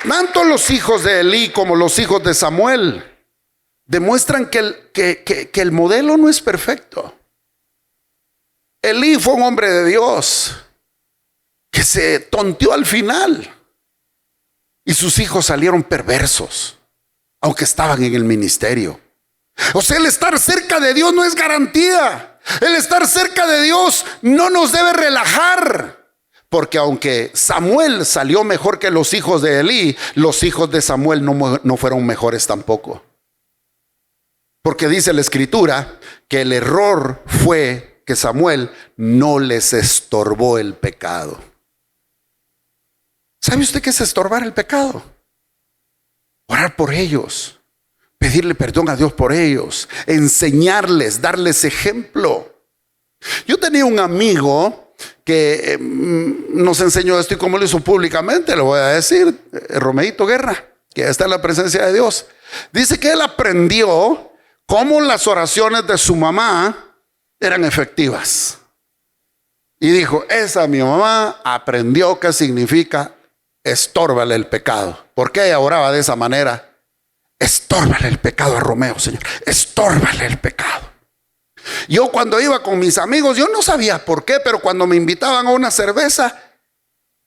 Tanto los hijos de Elí como los hijos de Samuel demuestran que el modelo no es perfecto. Elí fue un hombre de Dios que se tonteó al final, y sus hijos salieron perversos, aunque estaban en el ministerio. O sea, el estar cerca de Dios no es garantía. El estar cerca de Dios no nos debe relajar. Porque aunque Samuel salió mejor que los hijos de Elí, los hijos de Samuel no fueron mejores tampoco. Porque dice la Escritura que el error fue que Samuel no les estorbó el pecado. ¿Sabe usted qué es estorbar el pecado? Orar por ellos, pedirle perdón a Dios por ellos, enseñarles, darles ejemplo. Yo tenía un amigo que nos enseñó esto, y como lo hizo públicamente, lo voy a decir, Romeito Guerra, que está en la presencia de Dios. Dice que él aprendió cómo las oraciones de su mamá eran efectivas. Y dijo: esa mi mamá aprendió qué significa estórbale el pecado. ¿Por qué ella oraba de esa manera? Estórbale el pecado a Romeo, Señor. Estórbale el pecado. Yo cuando iba con mis amigos, yo no sabía por qué, pero cuando me invitaban a una cerveza,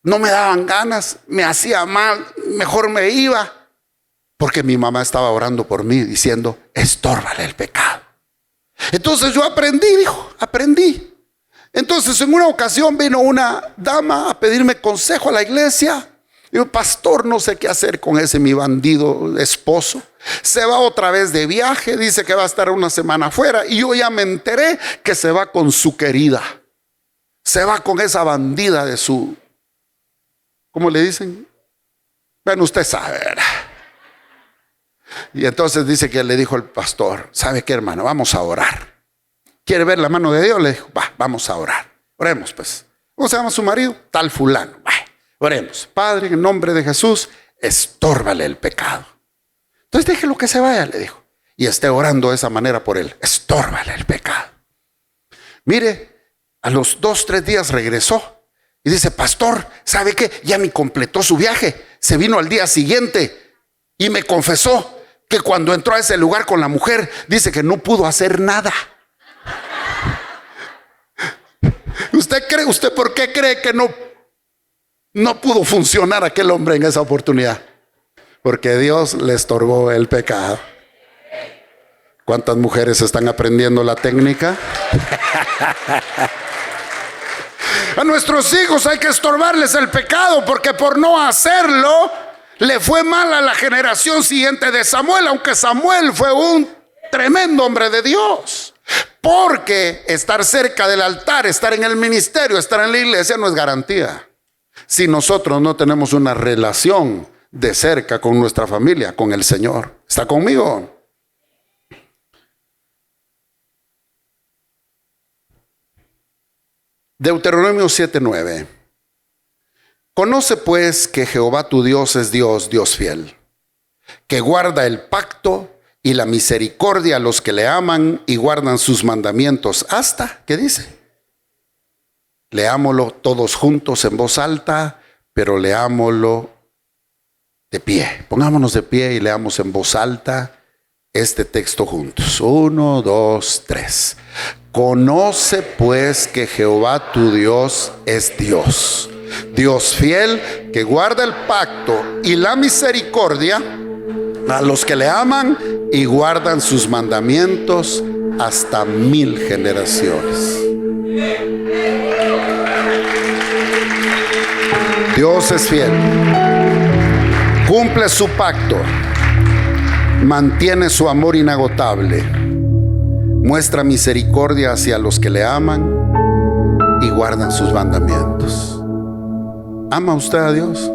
no me daban ganas, me hacía mal, mejor me iba, porque mi mamá estaba orando por mí, diciendo: estórbale el pecado. Entonces yo aprendí. Entonces en una ocasión vino una dama a pedirme consejo a la iglesia. Digo: pastor, no sé qué hacer con ese mi bandido esposo. Se va otra vez de viaje, dice que va a estar una semana afuera, y yo ya me enteré que se va con su querida. Se va con esa bandida de su, ¿cómo le dicen? Bueno, usted sabe, ¿verdad? Y entonces dice que le dijo el pastor: ¿sabe qué, hermano? Vamos a orar. ¿Quiere ver la mano de Dios? Le dijo: vamos a orar. Oremos pues. ¿Cómo se llama su marido? Tal fulano. Oremos. Padre, en el nombre de Jesús, estórbale el pecado. Entonces déjelo que se vaya, le dijo, y esté orando de esa manera por él. Estórbale el pecado. Mire, a los 2-3 días regresó y dice: pastor, ¿sabe qué? Ya ni completó su viaje. Se vino al día siguiente y me confesó que cuando entró a ese lugar con la mujer, dice que no pudo hacer nada. ¿Usted por qué cree que no pudo funcionar aquel hombre en esa oportunidad? Porque Dios le estorbó el pecado. ¿Cuántas mujeres están aprendiendo la técnica? A nuestros hijos hay que estorbarles el pecado, porque por no hacerlo le fue mal a la generación siguiente de Samuel, aunque Samuel fue un tremendo hombre de Dios. Porque estar cerca del altar, estar en el ministerio, estar en la iglesia no es garantía si nosotros no tenemos una relación de cerca con nuestra familia, con el Señor. ¿Está conmigo? Deuteronomio 7:9. Conoce pues que Jehová tu Dios es Dios, Dios fiel, que guarda el pacto y la misericordia a los que le aman y guardan sus mandamientos. Hasta, ¿qué dice? Leámoslo todos juntos en voz alta, pero leámoslo de pie. Pongámonos de pie y leamos en voz alta este texto juntos. 1, 2, 3. Conoce pues que Jehová tu Dios es Dios, Dios fiel, que guarda el pacto y la misericordia a los que le aman y guardan sus mandamientos hasta 1000 generaciones. Dios es fiel, cumple su pacto, mantiene su amor inagotable, muestra misericordia hacia los que le aman y guardan sus mandamientos. ¿Ama usted a Dios?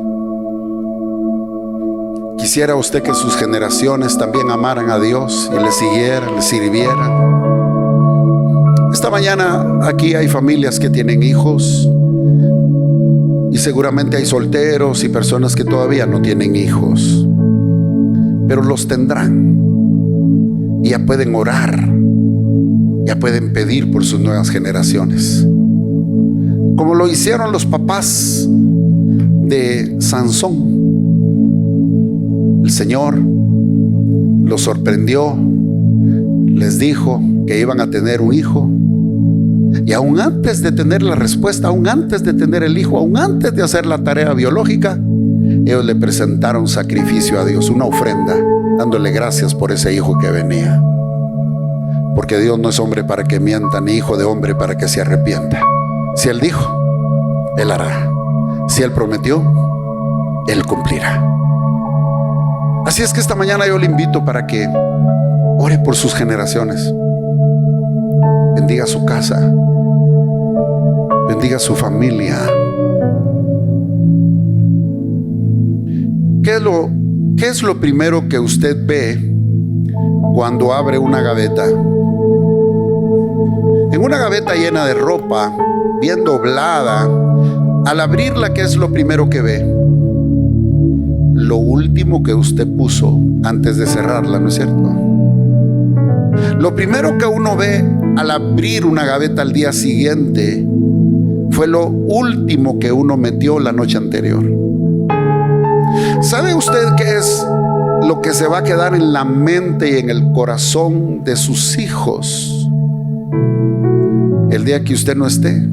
¿Quisiera usted que sus generaciones también amaran a Dios y le siguieran, le sirvieran? Esta mañana aquí hay familias que tienen hijos y seguramente hay solteros y personas que todavía no tienen hijos, pero los tendrán y ya pueden orar, ya pueden pedir por sus nuevas generaciones, como lo hicieron los papás de Sansón. El Señor los sorprendió, les dijo que iban a tener un hijo, y aún antes de tener la respuesta, aún antes de tener el hijo, aún antes de hacer la tarea biológica, ellos le presentaron sacrificio a Dios, una ofrenda, dándole gracias por ese hijo que venía. Porque Dios no es hombre para que mienta, ni hijo de hombre para que se arrepienta. Si Él dijo, Él hará. Si Él prometió, Él cumplirá. Así es que esta mañana yo le invito para que ore por sus generaciones. Bendiga su casa, bendiga su familia. ¿Qué es lo primero que usted ve cuando abre una gaveta? En una gaveta llena de ropa, bien doblada, al abrirla, ¿qué es lo primero que ve? Lo último que usted puso antes de cerrarla, ¿no es cierto? Lo primero que uno ve al abrir una gaveta al día siguiente fue lo último que uno metió la noche anterior. ¿Sabe usted qué es lo que se va a quedar en la mente y en el corazón de sus hijos el día que usted no esté?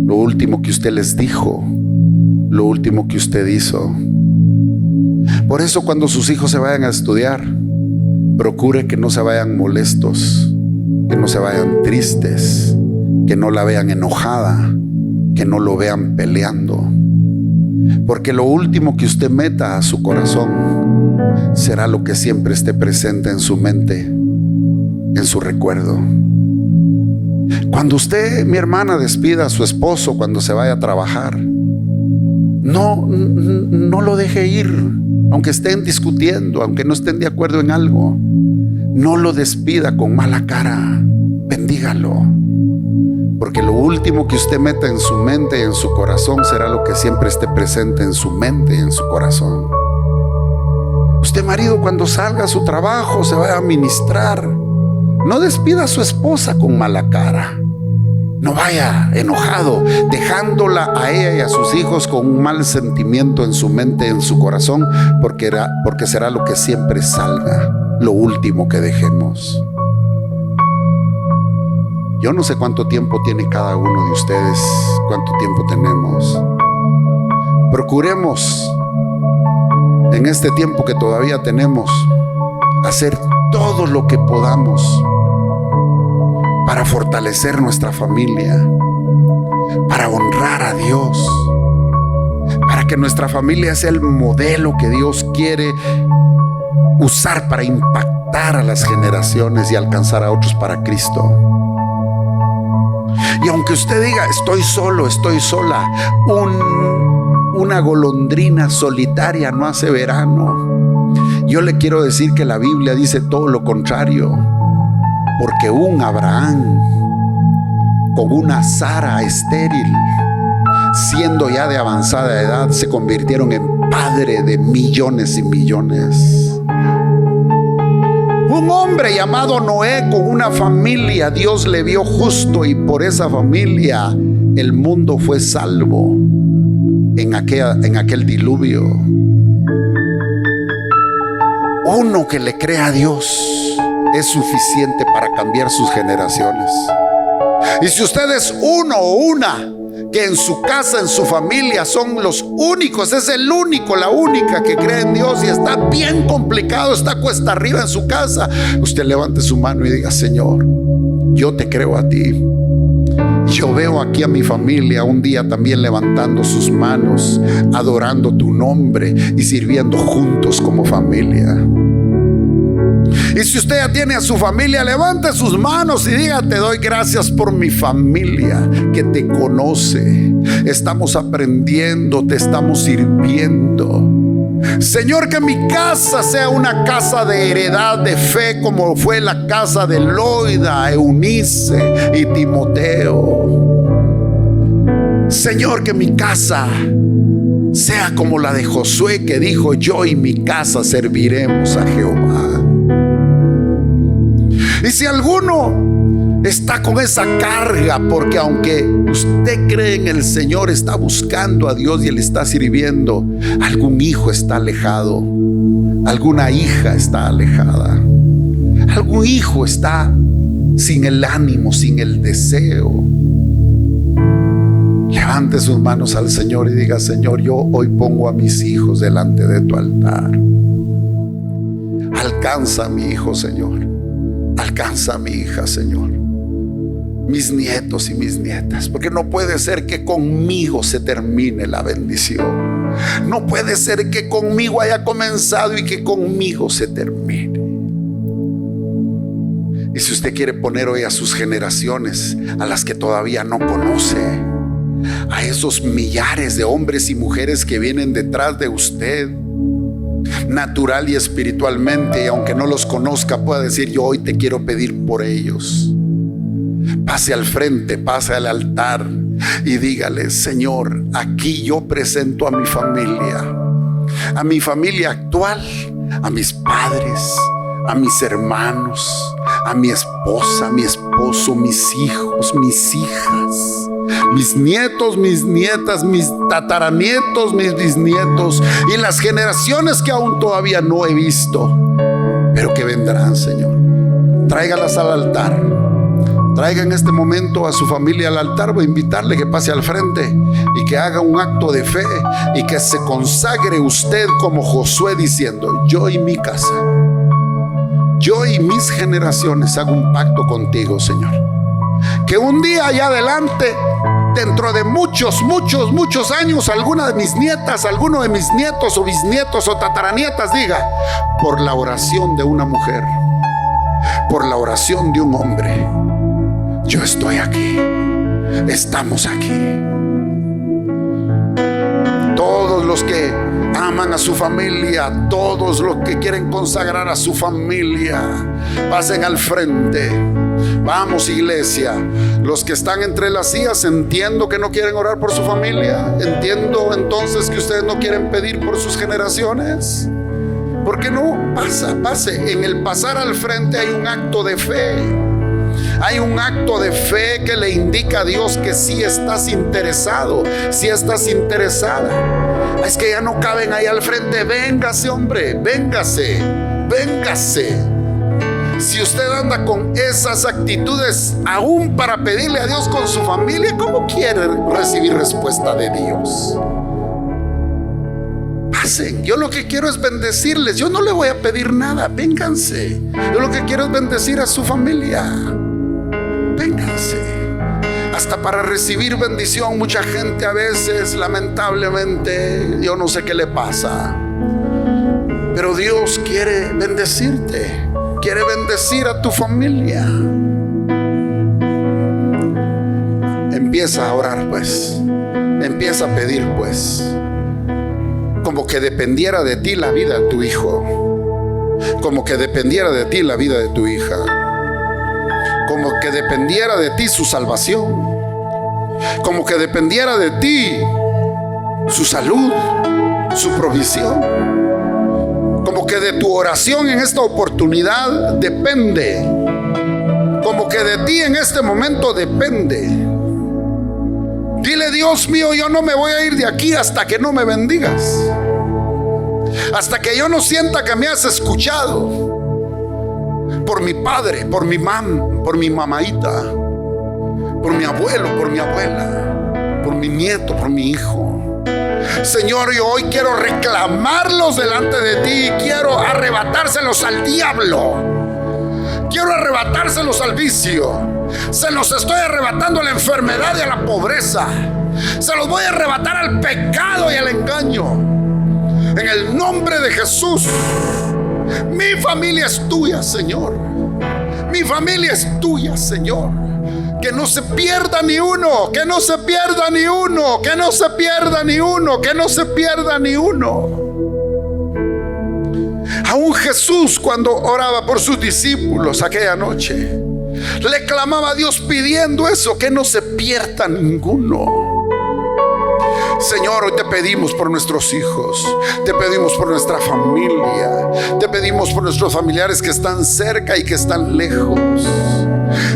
Lo último que usted les dijo, lo último que usted hizo. Por eso cuando sus hijos se vayan a estudiar, procure que no se vayan molestos, que no se vayan tristes, que no la vean enojada, que no lo vean peleando. Porque lo último que usted meta a su corazón será lo que siempre esté presente en su mente, en su recuerdo. Cuando usted, mi hermana, despida a su esposo cuando se vaya a trabajar, no lo deje ir, aunque estén discutiendo, aunque no estén de acuerdo en algo. No lo despida con mala cara, bendígalo, porque lo último que usted meta en su mente y en su corazón será lo que siempre esté presente en su mente y en su corazón. Usted, marido, cuando salga a su trabajo, se vaya a ministrar, no despida a su esposa con mala cara. No vaya enojado, dejándola a ella y a sus hijos con un mal sentimiento en su mente y en su corazón, porque será lo que siempre salga, lo último que dejemos. Yo no sé cuánto tiempo tiene cada uno de ustedes, cuánto tiempo tenemos. Procuremos en este tiempo que todavía tenemos hacer todo lo que podamos para fortalecer nuestra familia, para honrar a Dios, para que nuestra familia sea el modelo que Dios quiere usar para impactar a las generaciones y alcanzar a otros para Cristo. Y aunque usted diga, estoy solo, estoy sola, una golondrina solitaria no hace verano, yo le quiero decir que la Biblia dice todo lo contrario. Porque un Abraham con una Sara estéril, siendo ya de avanzada edad, se convirtieron en padre de millones y millones. Un hombre llamado Noé con una familia, Dios le vio justo y por esa familia el mundo fue salvo en aquel diluvio. Uno que le crea a Dios es suficiente para cambiar sus generaciones. Y si usted es uno o una que en su casa, en su familia son los únicos, es el único, la única que cree en Dios y está bien complicado, está cuesta arriba en su casa, usted levante su mano y diga: Señor, yo te creo a ti. Yo veo aquí a mi familia un día también levantando sus manos, adorando tu nombre y sirviendo juntos como familia. Y si usted ya tiene a su familia, levante sus manos y diga: te doy gracias por mi familia que te conoce. Estamos aprendiendo, te estamos sirviendo. Señor, que mi casa sea una casa de heredad de fe, como fue la casa de Loida, Eunice y Timoteo. Señor, que mi casa sea como la de Josué, que dijo: yo y mi casa serviremos a Jehová. Y si alguno está con esa carga, porque aunque usted cree en el Señor, está buscando a Dios y Él está sirviendo, algún hijo está alejado, alguna hija está alejada, algún hijo está sin el ánimo, sin el deseo, levante sus manos al Señor y diga: Señor, yo hoy pongo a mis hijos delante de tu altar. Alcanza a mi hijo, Señor. Alcanza a mi hija, Señor. Mis nietos y mis nietas, porque no puede ser que conmigo se termine la bendición. No puede ser que conmigo haya comenzado y que conmigo se termine. Y si usted quiere poner hoy a sus generaciones, a las que todavía no conoce, a esos millares de hombres y mujeres que vienen detrás de usted, natural y espiritualmente, y aunque no los conozca, pueda decir: yo hoy te quiero pedir por ellos. Pase al frente, pase al altar y dígale: Señor, aquí yo presento a mi familia actual, a mis padres, a mis hermanos, a mi esposa, mi esposo, mis hijos, mis hijas, mis nietos, mis nietas, mis tataranietos, mis bisnietos y las generaciones que aún todavía no he visto, pero que vendrán, Señor. Tráigalas al altar. Traiga en este momento a su familia al altar. Voy a invitarle que pase al frente y que haga un acto de fe y que se consagre usted como Josué, diciendo: yo y mi casa, yo y mis generaciones hago un pacto contigo, Señor. Que un día allá adelante, dentro de muchos años, alguna de mis nietas, alguno de mis nietos o bisnietos o tataranietas diga: por la oración de una mujer, por la oración de un hombre, yo estoy aquí, estamos aquí. Todos los que aman a su familia, todos los que quieren consagrar a su familia, pasen al frente. Vamos, iglesia. Los que están entre las sillas, entiendo que no quieren orar por su familia. Entiendo entonces que ustedes no quieren pedir por sus generaciones. ¿Por qué no? Pase. En el pasar al frente hay un acto de fe. Hay un acto de fe que le indica a Dios que sí estás interesado, sí estás interesada. Es que ya no caben ahí al frente. Véngase, hombre, véngase. Si usted anda con esas actitudes aún para pedirle a Dios con su familia, ¿cómo quiere recibir respuesta de Dios? Pasen. Yo lo que quiero es bendecirles. Yo no le voy a pedir nada. Vénganse. Yo lo que quiero es bendecir a su familia. Vénganse. Hasta para recibir bendición, mucha gente a veces, lamentablemente, yo no sé qué le pasa, pero Dios quiere bendecirte, quiere bendecir a tu familia. Empieza a orar, pues. Empieza a pedir, pues. Como que dependiera de ti la vida de tu hijo. Como que dependiera de ti la vida de tu hija. Como que dependiera de ti su salvación. como que dependiera de ti su salud, su provisión, como que de tu oración en esta oportunidad depende, como que de ti en este momento depende. Dile: Dios mío, yo no me voy a ir de aquí hasta que no me bendigas, hasta que yo no sienta que me has escuchado. Por mi padre, por mi mamaita, por mi abuelo, por mi abuela, por mi nieto, por mi hijo. Señor, yo hoy quiero reclamarlos delante de ti. Quiero arrebatárselos al diablo. Quiero arrebatárselos al vicio. Se los estoy arrebatando a la enfermedad y a la pobreza. Se los voy a arrebatar al pecado y al engaño. En el nombre de Jesús. Mi familia es tuya, Señor. Mi familia es tuya, Señor. Que no se pierda ni uno. Que no se pierda ni uno. Que no se pierda ni uno. Que no se pierda ni uno. Aún Jesús, cuando oraba por sus discípulos aquella noche, le clamaba a Dios pidiendo eso, que no se pierda ninguno. Señor, hoy te pedimos por nuestros hijos, te pedimos por nuestra familia, te pedimos por nuestros familiares que están cerca y que están lejos.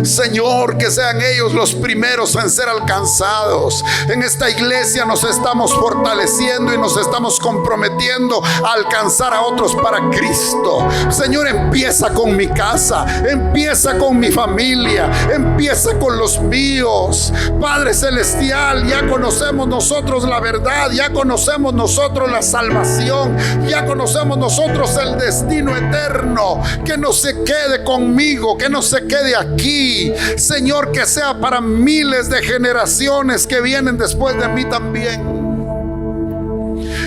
Señor, que sean ellos los primeros en ser alcanzados. En esta iglesia nos estamos fortaleciendo y nos estamos comprometiendo a alcanzar a otros para Cristo. Señor, empieza con mi casa, empieza con mi familia, empieza con los míos. Padre celestial, ya conocemos nosotros la verdad, ya conocemos nosotros la salvación, ya conocemos nosotros el destino eterno. Que no se quede conmigo, que no se quede aquí. Señor, que sea para miles de generaciones que vienen después de mí también.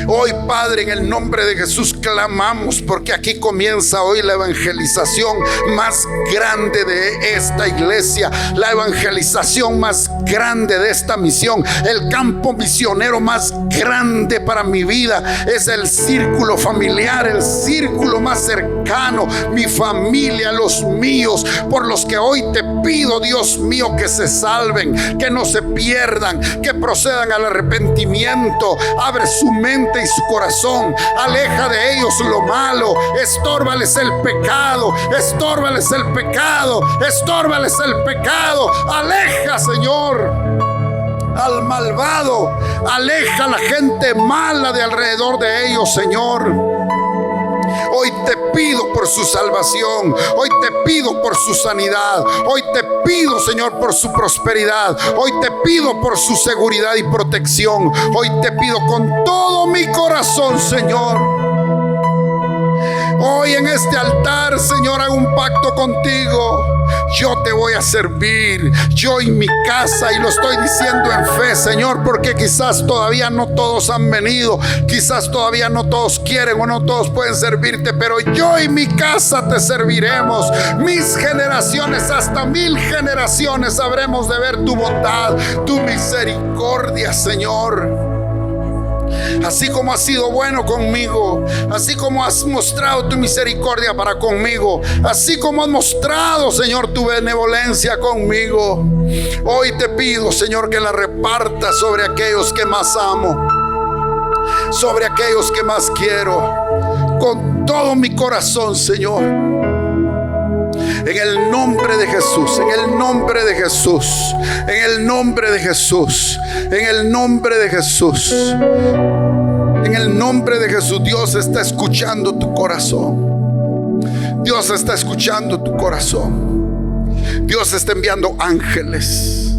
Hoy, Padre, en el nombre de Jesús clamamos, porque aquí comienza hoy la evangelización más grande de esta iglesia, la evangelización más grande de esta misión. El campo misionero más grande para mi vida es el círculo familiar, el círculo más cercano, mi familia, los míos, por los que hoy te pido, Dios mío, que se salven, que no se pierdan, que procedan al arrepentimiento. Abre su mente y su corazón, aleja de ellos lo malo, estórbales el pecado, estórbales el pecado, estórbales el pecado. Aleja, Señor, al malvado, aleja a la gente mala de alrededor de ellos, Señor. Hoy te pido por su salvación, hoy te pido por su sanidad, hoy te pido, Señor, por su prosperidad, hoy te pido por su seguridad y protección, hoy te pido con todo mi corazón, Señor. Hoy en este altar, Señor, hago un pacto contigo. Yo te voy a servir, yo y mi casa, y lo estoy diciendo en fe, Señor, porque quizás todavía no todos han venido, quizás todavía no todos quieren o no todos pueden servirte, pero yo y mi casa te serviremos. Mis generaciones, hasta 1000 generaciones, habremos de ver tu bondad, tu misericordia, Señor. Así como has sido bueno conmigo, así como has mostrado tu misericordia para conmigo, así como has mostrado, Señor, tu benevolencia conmigo, hoy te pido, Señor, que la repartas sobre aquellos que más amo, sobre aquellos que más quiero, con todo mi corazón, Señor. En el nombre de Jesús, en el nombre de Jesús, en el nombre de Jesús, en el nombre de Jesús, en el nombre de Jesús. Dios está escuchando tu corazón. Dios está escuchando tu corazón. Dios está enviando ángeles.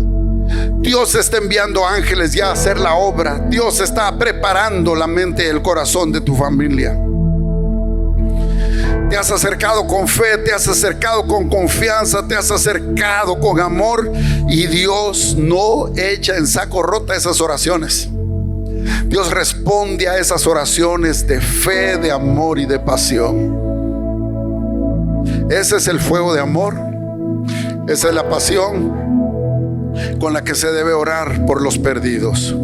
Dios está enviando ángeles ya a hacer la obra. Dios está preparando la mente y el corazón de tu familia. Te has acercado con fe, te has acercado con confianza, te has acercado con amor, y Dios no echa en saco roto esas oraciones. Dios responde a esas oraciones de fe, de amor y de pasión. Ese es el fuego de amor, esa es la pasión con la que se debe orar por los perdidos,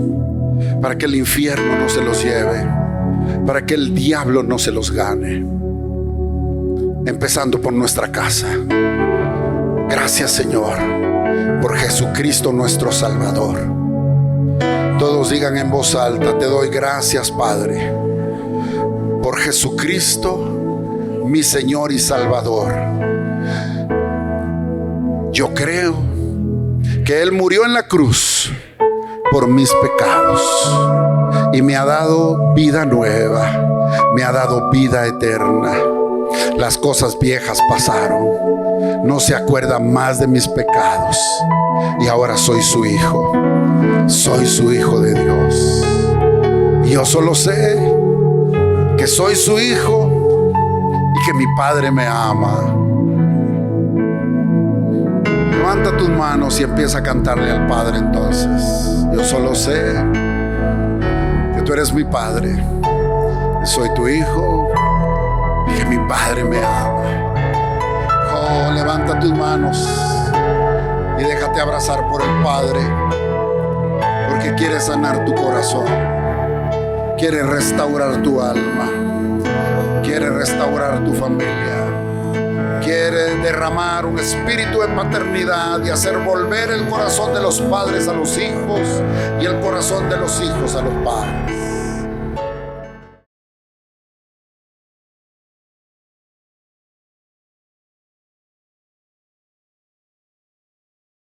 para que el infierno no se los lleve, para que el diablo no se los gane. Empezando por nuestra casa. Gracias, Señor, por Jesucristo nuestro Salvador. Todos digan en voz alta: te doy gracias, Padre, por Jesucristo, mi Señor y Salvador. Yo creo que Él murió en la cruz por mis pecados y me ha dado vida nueva, me ha dado vida eterna. Las cosas viejas pasaron, no se acuerda más de mis pecados, y ahora soy su hijo de Dios. Y yo solo sé que soy su hijo y que mi Padre me ama. Levanta tus manos y empieza a cantarle al Padre entonces. Yo solo sé que tú eres mi Padre, que soy tu hijo y que mi Padre me ama. Oh, levanta tus manos y déjate abrazar por el Padre, porque quiere sanar tu corazón, quiere restaurar tu alma, quiere restaurar tu familia, quiere derramar un espíritu de paternidad y hacer volver el corazón de los padres a los hijos y el corazón de los hijos a los padres.